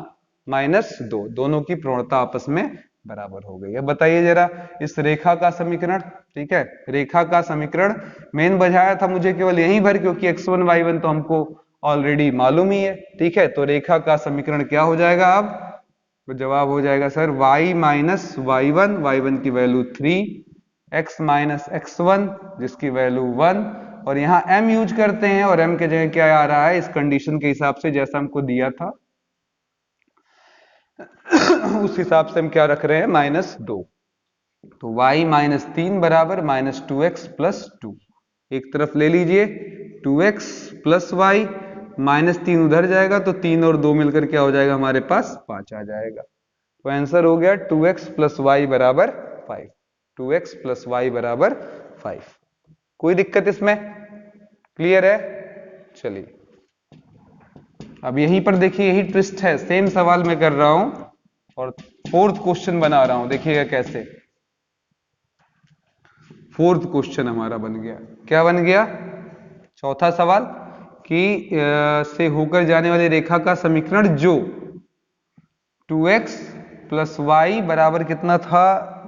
-2, दोनों की प्रवणता आपस में बराबर हो गई। अब बताइए जरा इस रेखा का समीकरण। ठीक है, रेखा का समीकरण मेन बजाया था मुझे केवल यहीं भर, क्योंकि x1 y1 तो हमको ऑलरेडी मालूम ही है। ठीक है, तो रेखा का समीकरण क्या हो जाएगा, अब तो जवाब हो जाएगा sir y minus y1, y1 की वैल्यू 3, x माइनस x1 जिसकी वैल्यू 1, और यहाँ m यूज करते हैं और m के जगह क्या आ रहा है इस कंडीशन के हिसाब से जैसा हमको दिया था उस हिसाब से हम क्या रख रहे हैं -2। तो y -3 बराबर -2x प्लस 2, एक तरफ ले लीजिए 2x प्लस वाई, -3 उधर जाएगा तो 3 और 2 मिलकर क्या हो जाएगा हमारे पास 5 आ जाएगा। तो आंसर हो गया 2x प्लस वाई बराबर 5, 2x प्लस वाई बराबर 5। कोई दिक्कत इसमें, क्लियर है। चलिए अब यहीं पर देखिए यही ट्विस्ट है, सेम सवाल मैं कर रहा हूं और फोर्थ क्वेश्चन बना रहा हूं, देखिएगा कैसे। फोर्थ क्वेश्चन हमारा बन गया, क्या बन गया, चौथा सवाल कि से होकर जाने वाली रेखा का समीकरण जो 2x प्लस वाई बराबर कितना था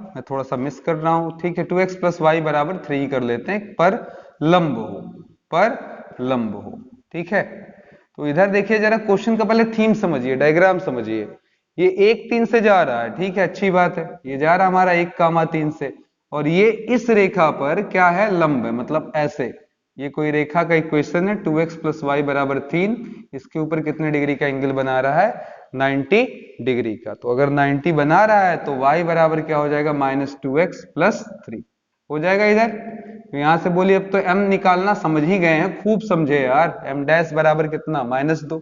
मैं थोड़ा सा मिस कर रहा हूं, ठीक है। 2x प्लस वाई बराबर 3 कर लेते हैं, पर लंब हो, पर लंब हो, ठीक है। तो इधर देखिए जरा, क्वेश्चन का पहले थीम समझिए, डायग्राम समझिए। ये 1 3 से जा रहा है, ठीक है, अच्छी बात है। ये जा रहा हमारा 1 3 से, और ये इस रेखा पर क्या है, लंब है, मतलब ऐसे। ये कोई रेखा का इक्वेशन है, 2x प्लस वाई बराबर 3, इसके ऊपर कितने डिग्री का एंगल बना रहा है, 90 डिग्री का। तो अगर 90 बना रहा है तो y बराबर क्या हो जाएगा, -2x प्लस 3 हो जाएगा इधर। तो यहां से बोलिए, अब तो m निकालना समझ ही गए हैं, खूब समझे यार। m डैश बराबर कितना, -2।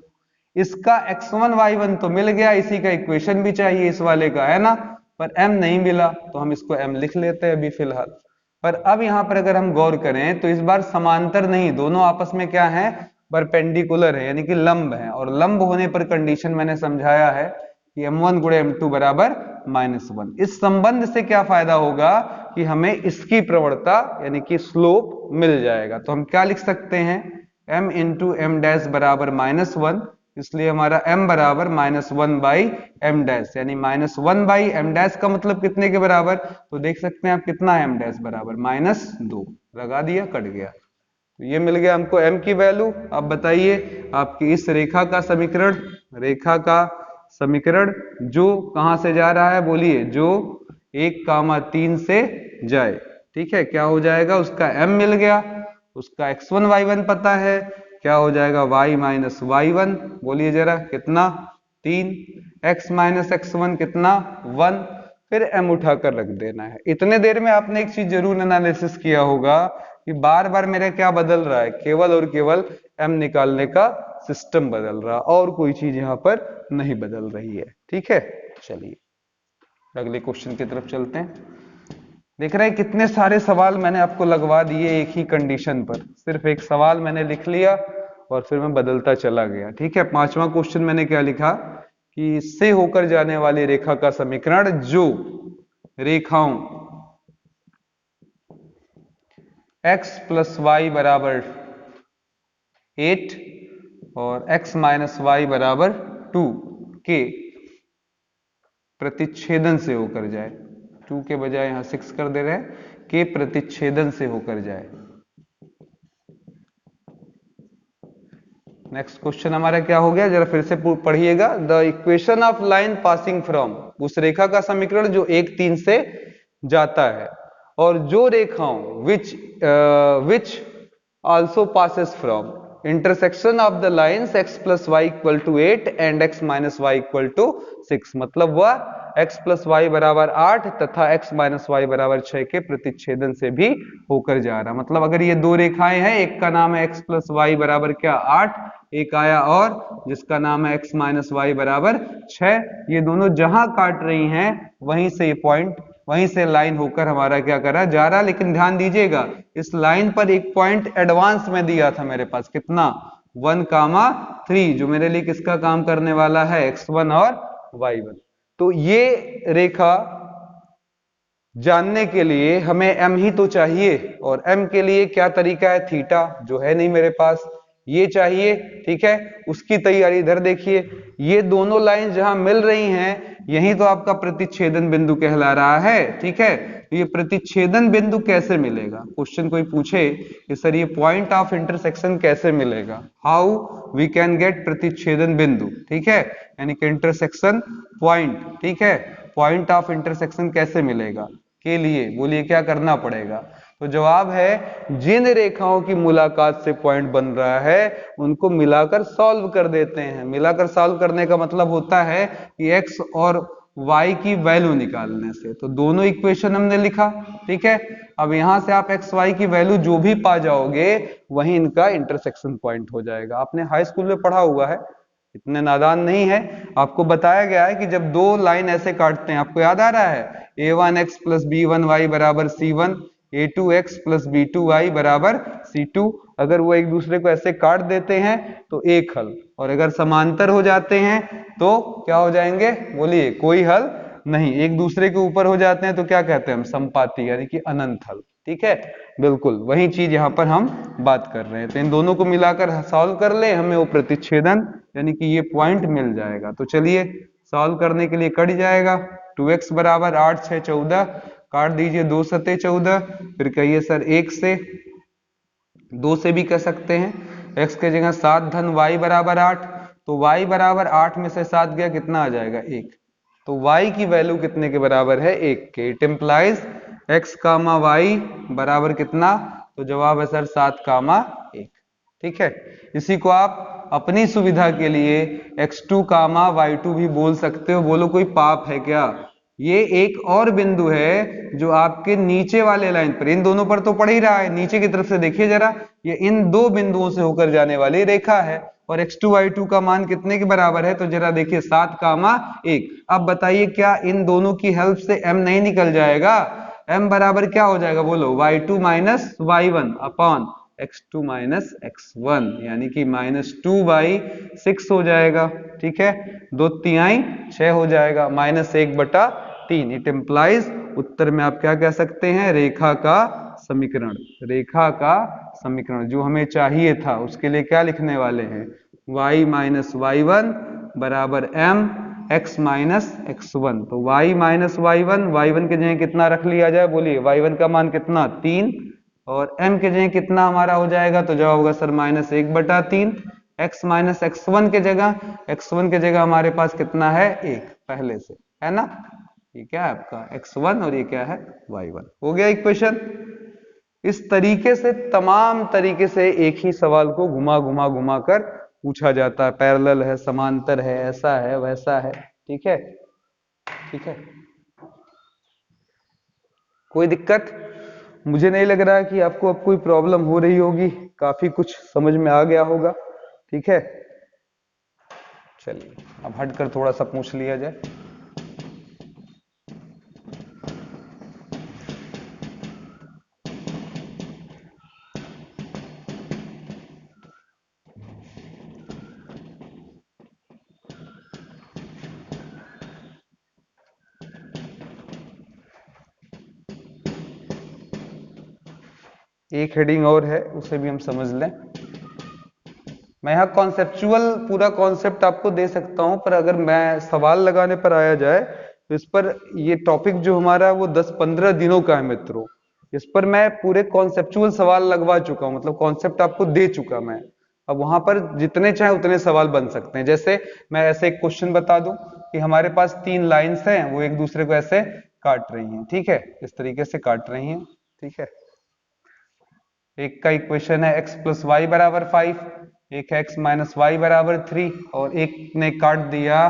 इसका x1 y1 तो मिल गया, इसी का इक्वेशन भी चाहिए इस वाले का, है ना। पर m नहीं मिला, तो हम इसको m लिख लेते हैं अभी फिलहाल। पर अब यहां पर अगर हम गौर करें तो इस बार समांतर नहीं, दोनों आपस में क्या है, परपेंडिकुलर है, यानी कि लंब है। और लंब होने पर कंडीशन मैंने समझाया है कि m1 गुणे m2 बराबर -1। इस संबंध से क्या फायदा होगा कि हमें इसकी प्रवणता यानी कि स्लोप मिल जाएगा। तो हम क्या लिख सकते हैं, m इंटू एम डैश बराबर -1, इसलिए हमारा m बराबर -1 बाई एम डैश, यानी -1 बाई एम डैश का मतलब कितने के बराबर, तो देख सकते हैं आप कितना है, m डैश बराबर -2, लगा दिया, कट गया। तो ये मिल गया हमको m की वैल्यू। अब बताइए आपकी इस रेखा का समीकरण, रेखा का समीकरण जो कहां से जा रहा है, बोलिए, जो 1 3 से जाए, ठीक है, क्या हो जाएगा, उसका m मिल गया, उसका x1 y1 पता है, क्या हो जाएगा, y माइनस y1, बोलिए जरा कितना, 3, x माइनस x1 कितना, 1, फिर m उठाकर रख देना है। इतने देर में आपने एक चीज जरूर एनालिसिस किया होगा कि बार बार मेरा क्या बदल रहा है, केवल और केवल m निकालने का सिस्टम बदल रहा, और कोई चीज यहां पर नहीं बदल रही है, ठीक है। चलिए अगले क्वेश्चन की तरफ चलते हैं। देख रहे हैं कितने सारे सवाल मैंने आपको लगवा दिए एक ही कंडीशन पर, सिर्फ एक सवाल मैंने लिख लिया और फिर मैं बदलता चला गया, ठीक है। 5वां क्वेश्चन मैंने क्या लिखा कि इससे होकर जाने वाली रेखा का समीकरण जो रेखाओं x प्लस वाई बराबर 8 और x माइनस वाई बराबर 2 के प्रतिच्छेदन से होकर जाए, 2 के बजाय यहां 6 कर दे रहे हैं, के प्रतिच्छेदन से होकर जाए। नेक्स्ट क्वेश्चन हमारा क्या हो गया, जरा फिर से पढ़िएगा। The equation of line passing from, उस रेखा का समीकरण जो 1 3 से जाता है, और जो रेखाओं which also passes from intersection of the lines x plus y equal to 8 and x minus y equal to 6, मतलब वह x प्लस वाई बराबर 8 तथा x माइनस वाई बराबर 6 के प्रतिच्छेदन से भी होकर जा रहा। मतलब अगर ये दो रेखाएं हैं, एक का नाम है x प्लस वाई बराबर क्या 8, एक आया और जिसका नाम है x माइनस वाई बराबर 6, ये दोनों जहां काट रही हैं वहीं से ये पॉइंट, वहीं से लाइन होकर हमारा क्या कर रहा है, जा रहा। लेकिन ध्यान दीजिएगा इस लाइन पर एक पॉइंट एडवांस में दिया था मेरे पास, कितना, 1, 3, जो मेरे लिए किसका काम करने वाला है, x1 और y1। तो ये रेखा जानने के लिए हमें m ही तो चाहिए, और m के लिए क्या तरीका है, थीटा, जो है नहीं मेरे पास, ये चाहिए, ठीक है। उसकी तैयारी इधर देखिए, ये दोनों लाइन जहां मिल रही हैं यही तो आपका प्रतिच्छेदन बिंदु कहला रहा है, ठीक है। तो ये प्रतिच्छेदन बिंदु कैसे मिलेगा, क्वेश्चन कोई पूछे कि सर ये पॉइंट ऑफ इंटरसेक्शन कैसे मिलेगा, हाउ वी कैन गेट प्रतिच्छेदन बिंदु, ठीक है, यानी कि इंटरसेक्शन पॉइंट, ठीक है, पॉइंट ऑफ इंटरसेक्शन कैसे मिलेगा के लिए बोलिए क्या करना पड़ेगा। तो जवाब है, जिन रेखाओं की मुलाकात से पॉइंट बन रहा है उनको मिलाकर सॉल्व कर देते हैं। मिलाकर सॉल्व करने का मतलब होता है कि x और y की वैल्यू निकालने से। तो दोनों इक्वेशन हमने लिखा, ठीक है। अब यहां से आप x y की वैल्यू जो भी पा जाओगे वही इनका इंटरसेक्शन पॉइंट हो जाएगा। आपने हाई स्कूल में पढ़ा हुआ है, इतने नादान नहीं है। आपको बताया गया है कि जब दो लाइन ऐसे काटते हैं, आपको याद आ रहा है, a1x प्लस b1y बराबर c1, a2x प्लस b2y बराबर c2, अगर वो एक दूसरे को ऐसे काट देते हैं तो एक हल, और अगर समांतर हो जाते हैं तो क्या हो जाएंगे, बोलिए, कोई हल नहीं। एक दूसरे के ऊपर हो जाते हैं तो क्या कहते हैं हम, संपाती, यानी कि अनंत हल, ठीक है। बिल्कुल वही चीज यहां पर हम बात कर रहे हैं। तो इन दोनों को मिलाकर सॉल्व कर ले, हमें वो प्रतिच्छेदन यानी कि ये पॉइंट मिल जाएगा। तो चलिए सॉल्व करने के लिए कट जाएगा, 2x बराबर 8 6 14, काट दीजिए, 2 सते 14, फिर कहिए सर 1 से, 2 से भी कर सकते हैं, x के जगह 7 धन y बराबर 8, तो y बराबर 8 में से 7 गया, कितना आ जाएगा 1, तो y की वैल्यू कितने के बराबर है 1 के। It implies x comma y बराबर कितना, तो जवाब है सर 7 कामा 1। ठीक है, इसी को आप अपनी सुविधा के लिए x2 कामा y2 भी बोल सकते हो। बोलो कोई पाप है क्या? ये एक और बिंदु है जो आपके नीचे वाले लाइन पर, इन दोनों पर तो पड़ ही रहा है, नीचे की तरफ से देखिए जरा, ये इन दो बिंदुओं से होकर जाने वाली रेखा है, और x2 y2 का मान कितने के बराबर है, तो जरा देखिए 7 कामा 1। अब बताइए क्या इन दोनों की हेल्प से m नहीं निकल जाएगा? m बराबर क्या हो जाएगा बोलो, y2 minus y1 upon x2 minus x1, यानी कि -2/6 हो जाएगा। ठीक है, 2 तिहाई 6 हो जाएगा, -1/3। इट इम्प्लाइज उत्तर में आप क्या कह सकते हैं, रेखा का समीकरण। रेखा का समीकरण जो हमें चाहिए था, उसके लिए क्या लिखने वाले हैं, y माइनस y1 बराबर m x माइनस x1। तो y माइनस y1 के जगह कितना रख लिया जाए, बोलिए y1 का मान कितना 3, और m के जगह कितना हमारा हो जाएगा, तो जवाब होगा सर -1/3। x माइनस x1 के जगह हमारे पास कितना है 1 पहले से, है ना। ये क्या है आपका x1 और ये क्या है y1। हो गया इक्वेशन। इस तरीके से तमाम तरीके से एक ही सवाल को घुमा घुमा घुमा कर पूछा जाता है, पैरेलल है, समांतर है, ऐसा है वैसा है। ठीक है, ठीक है, कोई दिक्कत? मुझे नहीं लग रहा है कि आपको अब कोई प्रॉब्लम हो रही होगी, काफी कुछ समझ में आ गया होगा। ठीक है, चलिए अब हटकर थोड़ा सा पूछ लिया जाए। एक हेडिंग और है, उसे भी हम समझ लें। मैं यहाँ कॉन्सेप्चुअल पूरा कॉन्सेप्ट आपको दे सकता हूं, पर अगर मैं सवाल लगाने पर आया जाए तो इस पर, ये टॉपिक जो हमारा है वो 10-15 दिनों का है मित्रों। इस पर मैं पूरे कॉन्सेप्चुअल सवाल लगवा चुका हूं, मतलब कॉन्सेप्ट आपको दे चुका मैं। अब वहां पर जितने चाहे उतने सवाल बन सकते हैं। जैसे मैं ऐसे एक क्वेश्चन बता दूं कि हमारे पास 3 लाइन्स हैं, वो एक दूसरे को ऐसे काट रही हैं। ठीक है, इस तरीके से काट रही हैं। ठीक है, एक का इक्वेशन है x प्लस वाई बराबर 5, एक है x माइनस वाई बराबर 3, और एक ने काट दिया,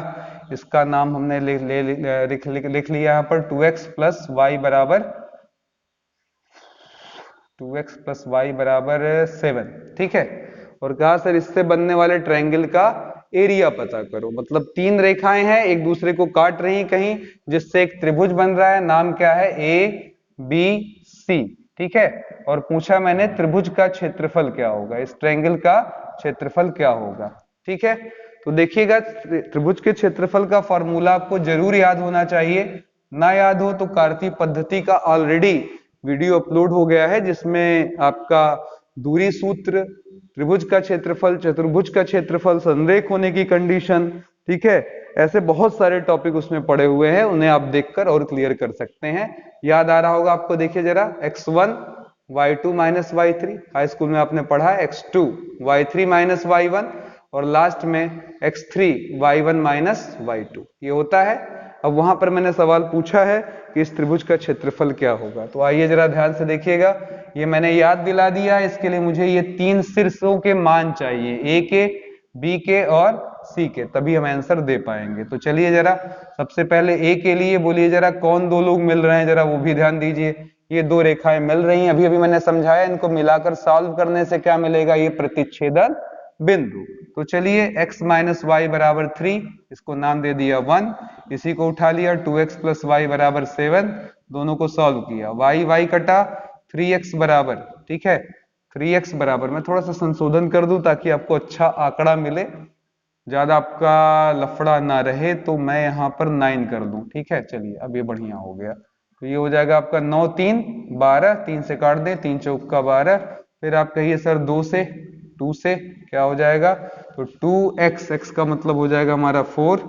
इसका नाम हमने लिख लिया यहाँ पर 2x प्लस वाई बराबर 7। ठीक है, और कहा सर इससे बनने वाले ट्रायंगल का एरिया पता करो। मतलब 3 रेखाएं हैं, एक दूसरे को काट रही कहीं, जिससे एक त्रिभुज बन रहा है, नाम क्या है ABC। ठीक है, और पूछा मैंने त्रिभुज का क्षेत्रफल क्या होगा, इस ट्रायंगल का क्षेत्रफल क्या होगा। ठीक है, तो देखिएगा त्रिभुज के क्षेत्रफल का फॉर्मूला आपको जरूर याद होना चाहिए। ना याद हो तो कार्तीय पद्धति का ऑलरेडी वीडियो अपलोड हो गया है, जिसमें आपका दूरी सूत्र, त्रिभुज का क्षेत्रफल, चतुर्भुज का क्षेत्रफल, संरेख होने की कंडीशन, ठीक है, ऐसे बहुत सारे टॉपिक उसमें पड़े हुए हैं, उन्हें आप देखकर और क्लियर कर सकते हैं। याद आ रहा होगा आपको, देखिए जरा, x1 y2 minus y3, high school में आपने पढ़ा है, x2 y3 माइनस y1, और लास्ट में x3 y1 माइनस y2, ये होता है। अब वहां पर मैंने सवाल पूछा है कि इस त्रिभुज का क्षेत्रफल क्या होगा, तो आइए जरा ध्यान से देखिएगा। ये मैंने याद दिला दिया, इसके लिए मुझे ये 3 शीर्षों के मान चाहिए, ए के, बी के और सी के, तभी हम आंसर दे पाएंगे। तो चलिए जरा सबसे पहले ए के लिए बोलिए जरा, कौन दो लोग मिल रहे हैं, जरा वो भी ध्यान दीजिए। ये 2 रेखाएं मिल रही हैं, अभी अभी मैंने समझाया, इनको मिलाकर सॉल्व करने से क्या मिलेगा, ये प्रतिच्छेदन बिंदु। तो चलिए x माइनस वाई बराबर 3, इसको नाम दे दिया 1, इसी को उठा लिया 2x प्लस वाई बराबर 7, दोनों को सॉल्व किया, y कटा 3x बराबर, ठीक है, 3x बराबर, मैं थोड़ा सा संशोधन कर दूं ताकि आपको अच्छा आंकड़ा मिले, ज्यादा आपका लफड़ा ना रहे, तो मैं यहाँ पर 9 कर दूं। ठीक है, चलिए अब ये बढ़िया हो गया। तो ये हो जाएगा आपका 9 3 12, 3 से काट दें, 3 चौक का 12, फिर आप कहिए सर 2 से क्या हो जाएगा, तो 2x, x का मतलब हो जाएगा हमारा 4,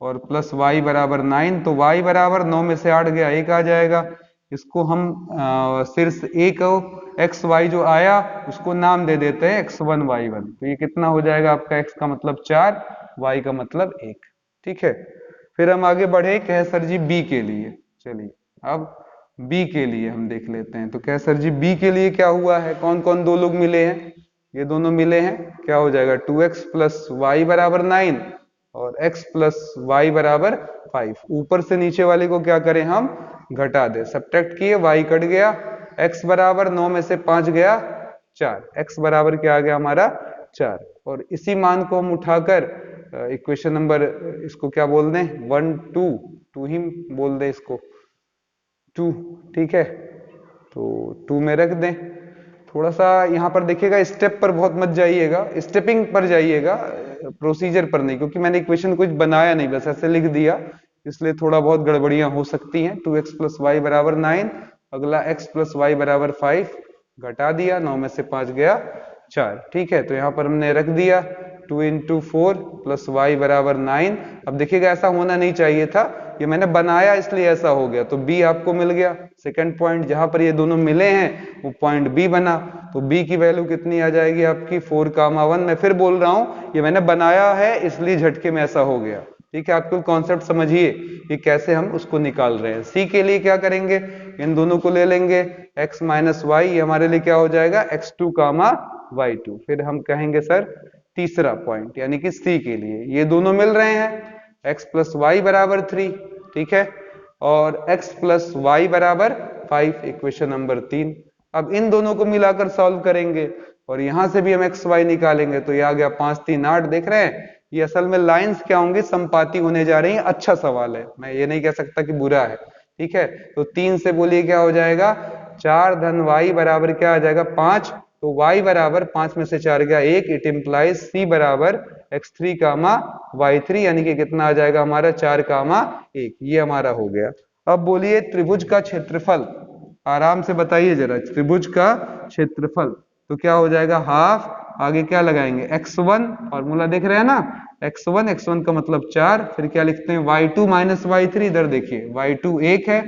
और प्लस y बराबर 9, तो y बराबर 9 में से 8 गया 1 आ जाएगा, इसको हम शीर्ष ए को एक्स वाई जो आया उसको नाम दे देते हैं x1 y1। तो ये कितना हो जाएगा आपका, x का मतलब 4, y का मतलब 1। ठीक है, फिर हम आगे बढ़े, कहे सर जी b के लिए। चलिए अब b के लिए हम देख लेते हैं। तो कहे सर जी b के लिए क्या हुआ है, कौन कौन दो लोग मिले हैं, ये दोनों मिले हैं, क्या हो जाएगा 2x प्लस वाई बराबर 9 और x प्लस वाई बराबर 5। ऊपर से नीचे वाले को क्या करें हम, घटा दे, सब्ट्रैक्ट किए, y कट गया, x बराबर 9 में से 5 गया 4, x बराबर क्या आ गया हमारा 4। और इसी मान को हम उठाकर इक्वेशन नंबर, इसको क्या बोल दें, 1 2 2 ही बोल दें इसको, 2। ठीक है, तो 2 में रख दें। थोड़ा सा यहाँ पर देखिएगा, स्टेप पर बहुत मत जाइएगा, स्टेपिंग पर जाइएगा, प्रोसीजर पर नहीं, क्योंकि मैंने इक्वेशन कुछ बनाया नहीं, बस ऐसे लिख दिया, इसलिए थोड़ा बहुत गड़बड़ियां हो सकती हैं। 2x प्लस वाई बराबर 9, अगला x प्लस वाई बराबर 5, घटा दिया, 9 में से 5 गया 4। ठीक है, तो यहाँ पर हमने रख दिया 2 इंटू 4 प्लस वाई बराबर 9। अब देखिएगा ऐसा होना नहीं चाहिए था, ये मैंने बनाया इसलिए ऐसा हो गया। तो b आपको मिल गया, सेकंड पॉइंट जहां पर ये दोनों मिले हैं वो पॉइंट b बना। तो b की वैल्यू कितनी आ जाएगी आपकी 4,1। मैं फिर बोल रहा हूं, ये मैंने बनाया है इसलिए झटके में ऐसा हो गया। ठीक है, आपको कॉन्सेप्ट समझिए कि कैसे हम उसको निकाल रहे हैं। c के लिए क्या करेंगे, इन दोनों को ले लेंगे, x माइनस वाई, ये हमारे लिए क्या हो जाएगा x2 कामा y2। फिर हम कहेंगे सर तीसरा पॉइंट यानी कि c के लिए ये दोनों मिल रहे हैं, x प्लस वाई बराबर 3, ठीक है, और x प्लस वाई बराबर 5, इक्वेशन नंबर 3। अब इन दोनों को मिलाकर सॉल्व करेंगे और यहां से भी हम x y निकालेंगे, तो ये आ गया 5 3 8। देख रहे हैं, ये असल में लाइंस क्या होंगी, संपाती होने जा रही है। अच्छा सवाल है, मैं ये नहीं कह सकता कि बुरा है। ठीक है, तो 3 से बोलिए क्या हो जाएगा, 4 धन y बराबर क्या आ जाएगा 5। तो y बराबर 5 में से 4 गया 1, इट इंप्लाइज c बराबर x3 कामा y3, यानी कि कितना आ जाएगा हमारा 4 कामा 1। ये हमारा हो गया। अब बोलिए त्रिभुज का क्षेत्रफल, आराम से बताइए जरा, त्रिभुज का क्षेत्रफल तो क्या हो जाएगा हाफ, आगे क्या लगाएंगे x1, फॉर्मूला देख रहे हैं ना, x1 का मतलब 4, फिर क्या लिखते हैं y2 माइनस y3। इधर देखिए y2 1 है,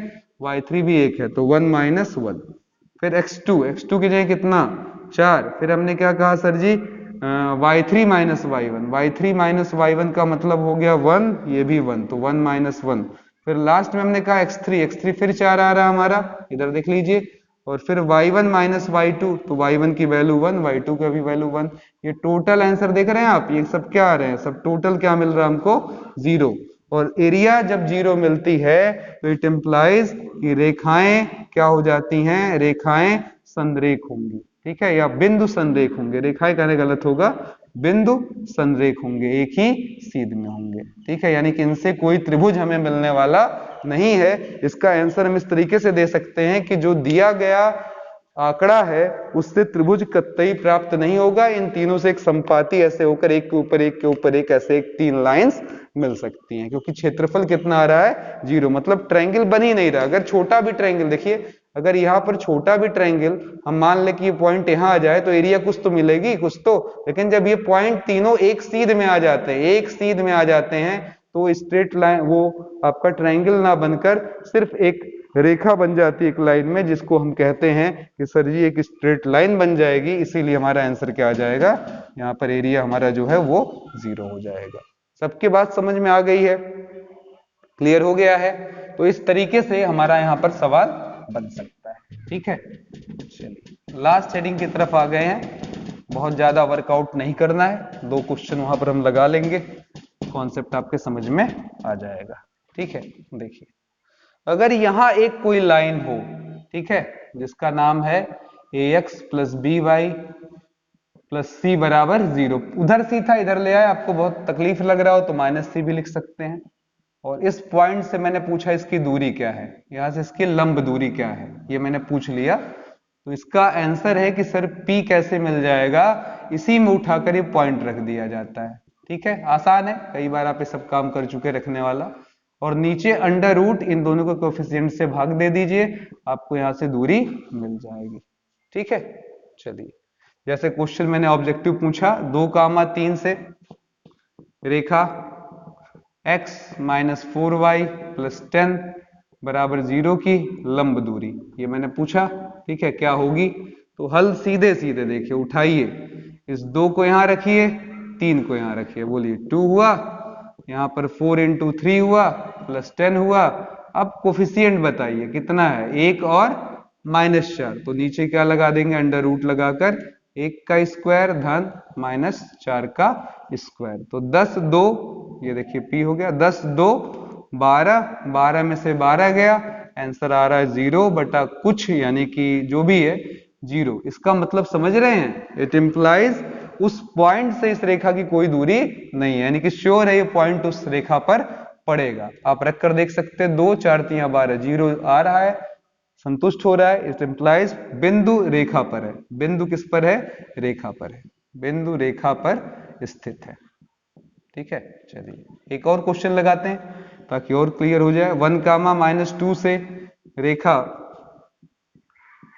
y3 भी 1 है, तो 1 माइनस 1। फिर x2 की जगह कितना 4, फिर हमने क्या कहा सर जी y3 माइनस y1 का मतलब हो गया 1, ये भी 1, तो 1 माइनस 1। फिर लास्ट में हमने कहा x3 फिर 4 आ रहा है हमारा, इधर देख लीजिए, और फिर y1 माइनस y2, तो y1 की वैल्यू 1, y2 की भी वैल्यू 1। ये टोटल आंसर देख रहे हैं आप, ये सब क्या आ रहे हैं, सब टोटल क्या मिल रहा है हमको 0। और एरिया जब 0 मिलती है तो इट इम्प्लाइज कि रेखाएं क्या हो जाती हैं, रेखाएं संरेख होंगी। ठीक है, या बिंदु संरेख होंगे, रेखाएं कहने गलत होगा, बिंदु संरेख होंगे, एक ही सीध में होंगे। ठीक है, यानी कि इनसे कोई त्रिभुज हमें मिलने वाला नहीं है। इसका आंसर हम इस तरीके से दे सकते हैं कि जो दिया गया आंकड़ा है उससे त्रिभुज कतई प्राप्त नहीं होगा। इन तीनों से एक संपाती ऐसे होकर एक के ऊपर एक के ऊपर एक ऐसे एक 3 लाइंस मिल सकती हैं, क्योंकि क्षेत्रफल कितना आ रहा है 0, मतलब ट्रायंगल बन ही नहीं रहा। अगर छोटा भी ट्रायंगल, देखिए अगर यहाँ पर छोटा भी ट्रायंगल हम मान ले कि ये पॉइंट यहाँ आ जाए तो एरिया कुछ तो मिलेगी, कुछ तो। लेकिन जब ये पॉइंट तीनों एक सीध में आ जाते हैं, एक सीध में आ जाते हैं, तो स्ट्रेट लाइन वो आपका ट्रायंगल ना बनकर सिर्फ एक रेखा बन जाती है एक लाइन में, जिसको हम कहते हैं कि सर जी एक स्ट्रेट लाइन बन जाएगी। इसीलिए हमारा आंसर क्या आ जाएगा, यहाँ पर एरिया हमारा जो है वो 0 हो जाएगा। सबके बात समझ में आ गई है, क्लियर हो गया है? तो इस तरीके से हमारा यहाँ पर सवाल बन सकता है। ठीक है, चलिए लास्ट हेडिंग की तरफ आ गए हैं। बहुत ज्यादा वर्कआउट नहीं करना है, 2 क्वेश्चन वहां पर हम लगा लेंगे, कॉन्सेप्ट आपके समझ में आ जाएगा। ठीक है, देखिए अगर यहां एक कोई लाइन हो, ठीक है, जिसका नाम है ax plus B Y plus C बराबर 0, उधर सी था इधर ले आए, आपको बहुत तकलीफ लग रहा हो तो माइनस सी भी लिख सकते हैं। और इस पॉइंट से मैंने पूछा इसकी दूरी क्या है, यहां से इसकी लंब दूरी क्या है, ये मैंने पूछ लिया। तो इसका आंसर है कि सर P कैसे मिल जाएगा, इसी में उठाकर ये पॉइंट रख दिया जाता है। ठीक है, आसान है, कई बार आप ये सब काम कर चुके रखने वाला। और नीचे अंडर रूट इन दोनों को कोएफिशिएंट से भाग दे दीजिए, आपको यहां से दूरी मिल जाएगी। ठीक है, चलिए जैसे क्वेश्चन मैंने ऑब्जेक्टिव पूछा 2,3 से रेखा x माइनस 4y प्लस 10 बराबर 0 की लंब दूरी, ये मैंने पूछा। ठीक है, क्या होगी? तो हल सीधे सीधे देखिए, उठाइए, इस 2 को यहां रखिए, 3 को यहां रखिए, बोलिए 2 हुआ, यहाँ पर 4 × 3 हुआ प्लस 10 हुआ। अब कोफिशिएंट बताइए कितना है, 1 और -4, तो नीचे क्या लगा देंगे, अंडर रूट लगाकर 1 का स्क्वायर धन -4 का स्क्वायर, तो 10 2, ये देखिए p हो गया, 10 2 12, 12 में से 12 गया, आंसर आ रहा है 0 बटा कुछ, यानी कि जो भी है 0। इसका मतलब समझ रहे हैं, इट इम्प्लाइज उस पॉइंट से इस रेखा की कोई दूरी नहीं है, यानी कि श्योर है ये पॉइंट उस रेखा पर पड़ेगा। आप रख कर देख सकते हैं, 2 4 3 12, 0 आ रहा है, संतुष्ट हो रहा है, इट इम्प्लाइज बिंदु रेखा पर है। बिंदु किस पर है? रेखा पर है, बिंदु रेखा पर स्थित है। ठीक है, चलिए एक और क्वेश्चन लगाते हैं ताकि और क्लियर हो जाए। 1, -2 से रेखा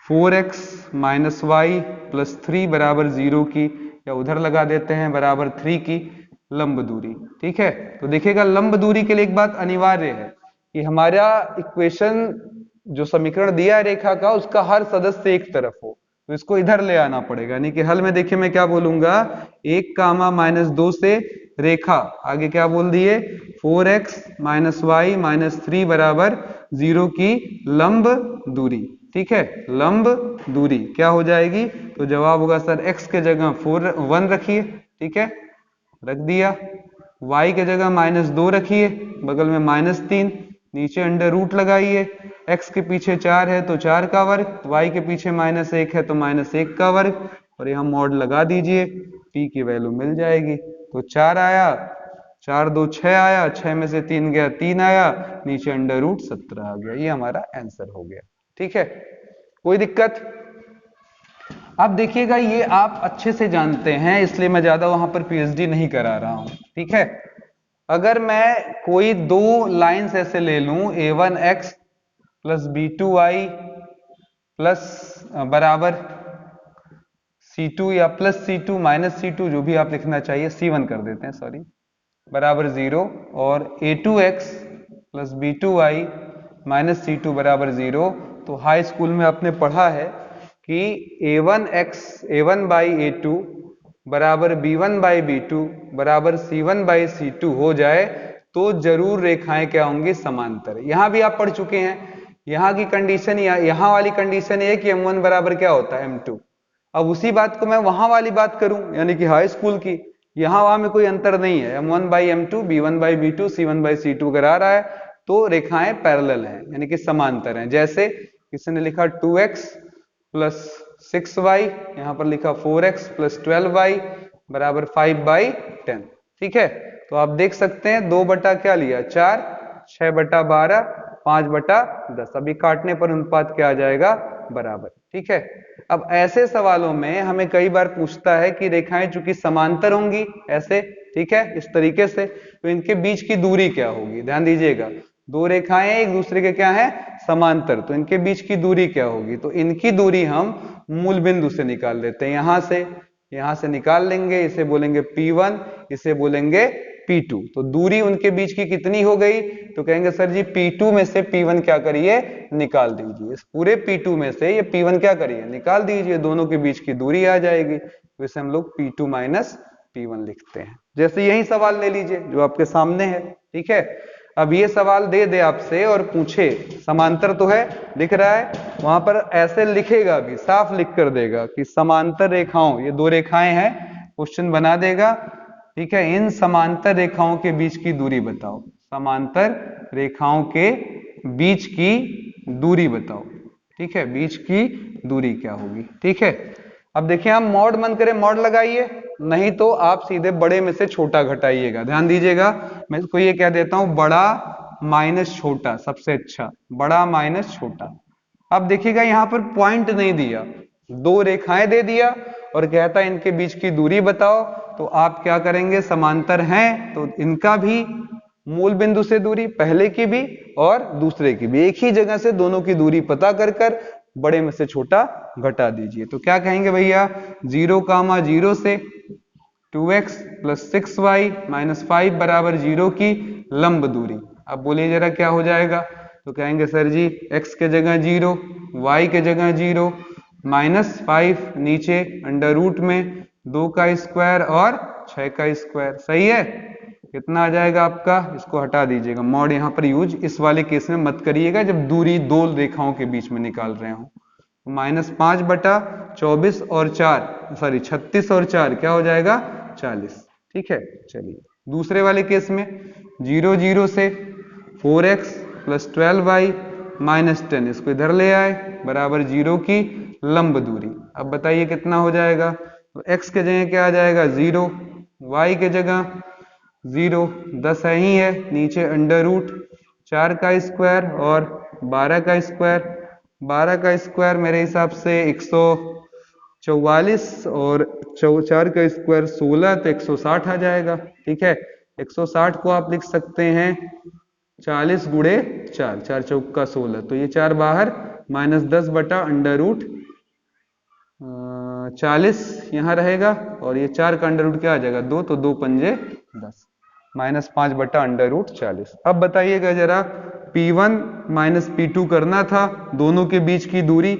4x - y + 3 बराबर 0 की, या उधर लगा देते हैं बराबर 3 की लंब दूरी। ठीक है, तो देखिएगा लंब दूरी के लिए एक बात अनिवार्य है कि हमारा इक्वेशन जो समीकरण दिया है रेखा का, उसका हर सदस्य एक तरफ हो, तो इसको इधर ले आना पड़ेगा। यानी कि हल में देखिए मैं क्या बोलूंगा, 1, -2 से रेखा, आगे क्या बोल दिए, 4x - y - 3 बराबर 0 की लंब दूरी। ठीक है, लंब दूरी क्या हो जाएगी, तो जवाब होगा सर x के जगह 1 रखिए, ठीक है, रख दिया, y के जगह -2 रखिए, बगल में -3, नीचे अंडर रूट लगाइए, x के पीछे 4 है तो 4 का वर्ग, y के पीछे -1 है तो -1 का वर्ग, और यहाँ मॉड लगा दीजिए, p की वैल्यू मिल जाएगी। तो 4 आया, 4 2 6 आया, 6 में से 3 गया, 3 आया, नीचे अंडर रूट 17 आ गया, ये हमारा आंसर हो गया। ठीक है, कोई दिक्कत? अब देखिएगा, ये आप अच्छे से जानते हैं, इसलिए मैं ज्यादा वहां पर पीएचडी नहीं करा रहा हूं। ठीक है, अगर मैं कोई 2 लाइंस ऐसे ले लूं, a1x + b2y प्लस बराबर c2 या +c2 -c2, जो भी आप लिखना चाहिए, c1 कर देते हैं, सॉरी, बराबर 0, और a2x + b2y -c2 बराबर 0। तो हाई स्कूल में आपने पढ़ा है कि a1/a2 बराबर b1/b2 बराबर c1/c2 हो जाए तो जरूर रेखाएं क्या होंगी, समांतर। यहां भी आप पढ़ चुके हैं, यहां की कंडीशन, यहां वाली कंडीशन ये कि m1 बराबर क्या होता है, m2। अब उसी बात को मैं वहां वाली बात करूं, यानी कि हाई स्कूल की, यहां वहां में कोई अंतर नहीं है, m1/m2 b1/b2 c1/c2 अगर आ रहा है तो रेखाएं पैरेलल हैं, यानी कि समांतर हैं। जैसे किसी ने लिखा 2x + 6y, यहां पर लिखा 4x + 12y बराबर 5/10। ठीक है, तो आप देख सकते हैं 2 बटा क्या लिया, 4, 6 बटा 12, 5 बटा 10, अभी काटने पर अनुपात क्या आ जाएगा, बराबर। ठीक है, अब ऐसे सवालों में हमें कई बार पूछता है कि रेखाएं चूंकि समांतर होंगी ऐसे, ठीक है, इस तरीके से, तो इनके बीच की दूरी क्या होगी, ध्यान दीजिएगा, 2 रेखाएं एक दूसरे के क्या है, समांतर, तो इनके बीच की दूरी क्या होगी, तो इनकी दूरी हम मूल बिंदु से निकाल लेते हैं, यहां से निकाल लेंगे, इसे बोलेंगे P1, इसे बोलेंगे P2। तो दूरी उनके बीच की कितनी हो गई, तो कहेंगे सर जी P2 में से P1 क्या करिए, निकाल दीजिए, इस पूरे P2 में से ये P1 क्या करिए, निकाल दीजिए, दोनों के बीच की दूरी आ जाएगी, तो इसे हम लोग P2 - P1 लिखते हैं। जैसे यही सवाल ले लीजिए जो आपके सामने है। ठीक है, अब ये सवाल दे दे आपसे और पूछे, समांतर तो है दिख रहा है, वहां पर ऐसे लिखेगा भी, साफ लिख कर देगा कि समांतर रेखाओं, ये 2 रेखाएं हैं, क्वेश्चन बना देगा। ठीक है, इन समांतर रेखाओं के बीच की दूरी बताओ, समांतर रेखाओं के बीच की दूरी बताओ। ठीक है, बीच की दूरी क्या होगी। ठीक है, अब देखिए, हम मॉड मन करे मॉड लगाइए, नहीं तो आप सीधे बड़े में से छोटा घटाइएगा। ध्यान दीजिएगा, मैं इसको ये कह देता हूं, बड़ा माइनस छोटा सबसे अच्छा, बड़ा माइनस छोटा। अब देखिएगा, यहां पर पॉइंट नहीं दिया, 2 रेखाएं दे दिया और कहता है इनके बीच की दूरी बताओ, तो आप क्या करेंगे, समांतर हैं तो इनका भी मूल बिंदु से दूरी, पहले की भी और दूसरे की भी, एक ही जगह से दोनों की दूरी पता कर बड़े में से छोटा घटा दीजिए। तो क्या कहेंगे भैया, 0, 0 से 2x + 6y - 5 बराबर 0 की लंब दूरी। अब बोलिए जरा क्या हो जाएगा, तो कहेंगे सर जी x के जगह 0, y के जगह 0, -5 नीचे अंडर रूट में 2 का स्क्वायर और 6 का स्क्वायर। सही है, कितना आ जाएगा आपका, इसको हटा दीजिएगा, मॉड यहाँ पर यूज इस वाले केस में मत करिएगा जब दूरी दो रेखाओं के बीच में निकाल रहे हो। -5 बटा 24 और 4 सॉरी 36 और 4 क्या हो जाएगा 40। ठीक है, चलिए दूसरे वाले केस में 0 0 से 4x प्लस 12y माइनस 10 इसको इधर ले आए बराबर 0 की लंब दूरी। अब बताइए कितना हो जाएगा, तो x के जगह क्या आ जाएगा 0, y के जगह 0, 10 ही है नीचे अंडर रूट 4 का स्क्वायर और 12 का स्क्वायर। 12 का स्क्वायर मेरे हिसाब से 144 और 4 का स्क्वायर 16 तो 160 आ जाएगा। ठीक है, 160 को आप लिख सकते हैं 40 गुणे 4, 4 चौका 16, तो ये 4 बाहर -10 बटा अंडर रूट 40 यहाँ रहेगा और ये 4 का अंडर रूट क्या आ जाएगा 2, तो 2 पंजे 10, -5 बटा अंडर रूट 40। अब बताइएगा जरा P1 माइनस P2 करना था, दोनों के बीच की दूरी,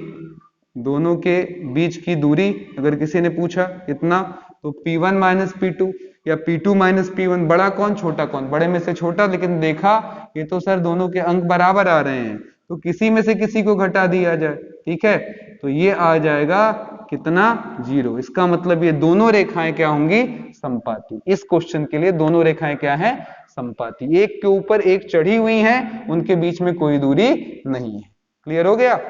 दोनों के बीच की दूरी अगर किसी ने पूछा इतना, तो P1 माइनस P2 या P2 माइनस P1, बड़ा कौन छोटा कौन, बड़े में से छोटा, लेकिन देखा ये तो सर दोनों के अंक बराबर आ रहे हैं तो किसी में से किसी को घटा दिया जाए। ठीक है, तो ये आ जाएगा कितना 0। इसका मतलब ये दोनों रेखाएं क्या होंगी समपाती। इस क्वेश्चन के लिए दोनों रेखाएं क्या हैं समपाती, एक के ऊपर एक चढ़ी हुई हैं, उनके बीच में कोई दूरी नहीं है। क्लियर हो गया,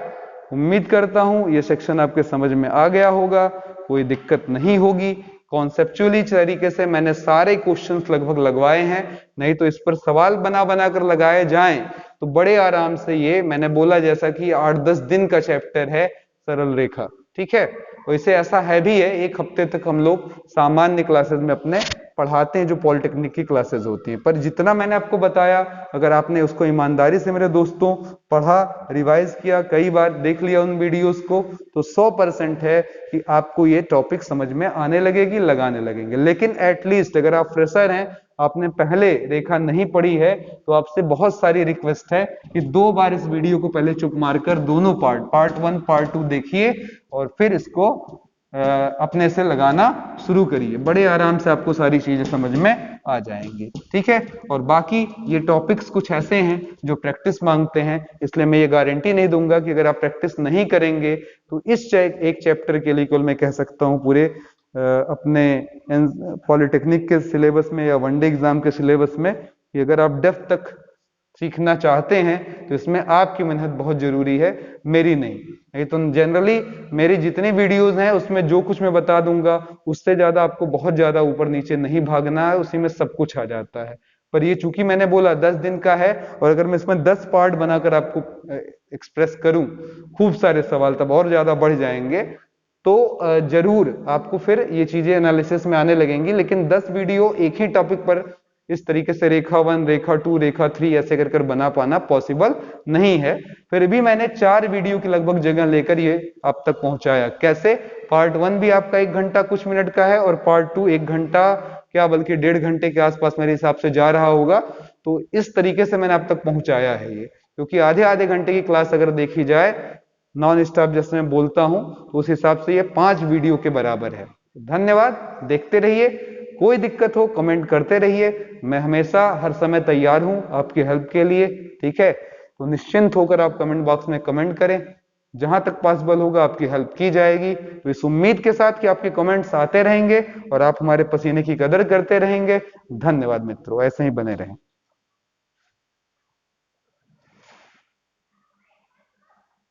उम्मीद करता हूं ये सेक्शन आपके समझ में आ गया होगा, कोई दिक्कत नहीं होगी। कॉन्सेप्चुअली तरीके से मैंने सारे क्वेश्चंस लगभग लगवाए हैं, नहीं तो इस पर सवाल बना बना कर लगाए जाएं तो बड़े आराम से ये मैंने बोला जैसा कि 8-10 दिन का चैप्टर है सरल रेखा। ठीक है, वैसे ऐसा है भी है, एक हफ्ते तक हम लोग सामान्य क्लासेस में अपने पढ़ाते हैं जो पॉलिटेक्निक की क्लासेस होती हैं, पर जितना मैंने आपको बताया अगर आपने उसको ईमानदारी से मेरे दोस्तों पढ़ा, रिवाइज किया, कई बार देख लिया उन वीडियोस को, तो 100% है कि आपको ये टॉपिक समझ में आने लगेगी, लगाने लगेंगे। लेकिन एटलीस्ट अगर आप फ्रेशर हैं, आपने पहले रेखा नहीं पढ़ी है, तो आपसे बहुत सारी रिक्वेस्ट है कि 2 बार इस वीडियो को पहले चुप मारकर दोनों पार्ट 1 पार्ट 2 देखिए और फिर इसको अपने से लगाना शुरू करिए, बड़े आराम से आपको सारी चीजें समझ में आ जाएंगी। ठीक है, और बाकी ये टॉपिक्स कुछ ऐसे हैं जो प्रैक्टिस मांगते हैं, इसलिए मैं ये गारंटी नहीं दूंगा कि अगर आप प्रैक्टिस नहीं करेंगे तो इस एक चैप्टर के लिए केवल मैं कह सकता हूं पूरे अपने पॉलिटेक्निक के सिलेबस में या वनडे एग्जाम के सिलेबस में कि अगर आप डेप्थ तक सीखना चाहते हैं तो इसमें आपकी मेहनत बहुत जरूरी है, मेरी नहीं तो जनरली मेरी जितनी वीडियोस हैं उसमें जो कुछ मैं बता दूंगा उससे ज्यादा आपको बहुत ज्यादा ऊपर नीचे नहीं भागना है, उसी में सब कुछ आ जाता है। पर ये चूंकि मैंने बोला 10 दिन का है और अगर मैं इसमें 10 पार्ट बनाकर आपको एक्सप्रेस करूं, खूब सारे सवाल तब और ज्यादा बढ़ जाएंगे, तो जरूर आपको फिर ये चीजें एनालिसिस में आने लगेंगी। लेकिन 10 वीडियो एक ही टॉपिक पर इस तरीके से रेखा 1, रेखा 2, रेखा 3 ऐसे कर बना पाना पॉसिबल नहीं है। फिर भी मैंने 4 वीडियो की लगभग जगह लेकर ये आप तक पहुंचाया। कैसे? पार्ट 1 भी आपका 1 घंटा कुछ मिनट का है और पार्ट 2 1 घंटा क्या बल्कि 1.5 घंटे के आसपास मेरे हिसाब से जा रहा होगा। तो इस तरीके से मैंने आप तक पहुंचाया है ये, क्योंकि आधे घंटे की क्लास अगर देखी जाए नॉन स्टॉप जैसे मैं बोलता हूं तो उस हिसाब से ये 5 वीडियो के बराबर है। धन्यवाद, देखते रहिए, कोई दिक्कत हो कमेंट करते रहिए, मैं हमेशा हर समय तैयार हूं आपकी हेल्प के लिए। ठीक है, तो निश्चिंत होकर आप कमेंट बॉक्स में कमेंट करें, जहां तक पॉसिबल होगा आपकी हेल्प की जाएगी। तो इस उम्मीद के साथ कि आपके कमेंट्स आते रहेंगे और आप हमारे पसीने की कदर करते रहेंगे। धन्यवाद मित्रों, ऐसे ही बने रहें।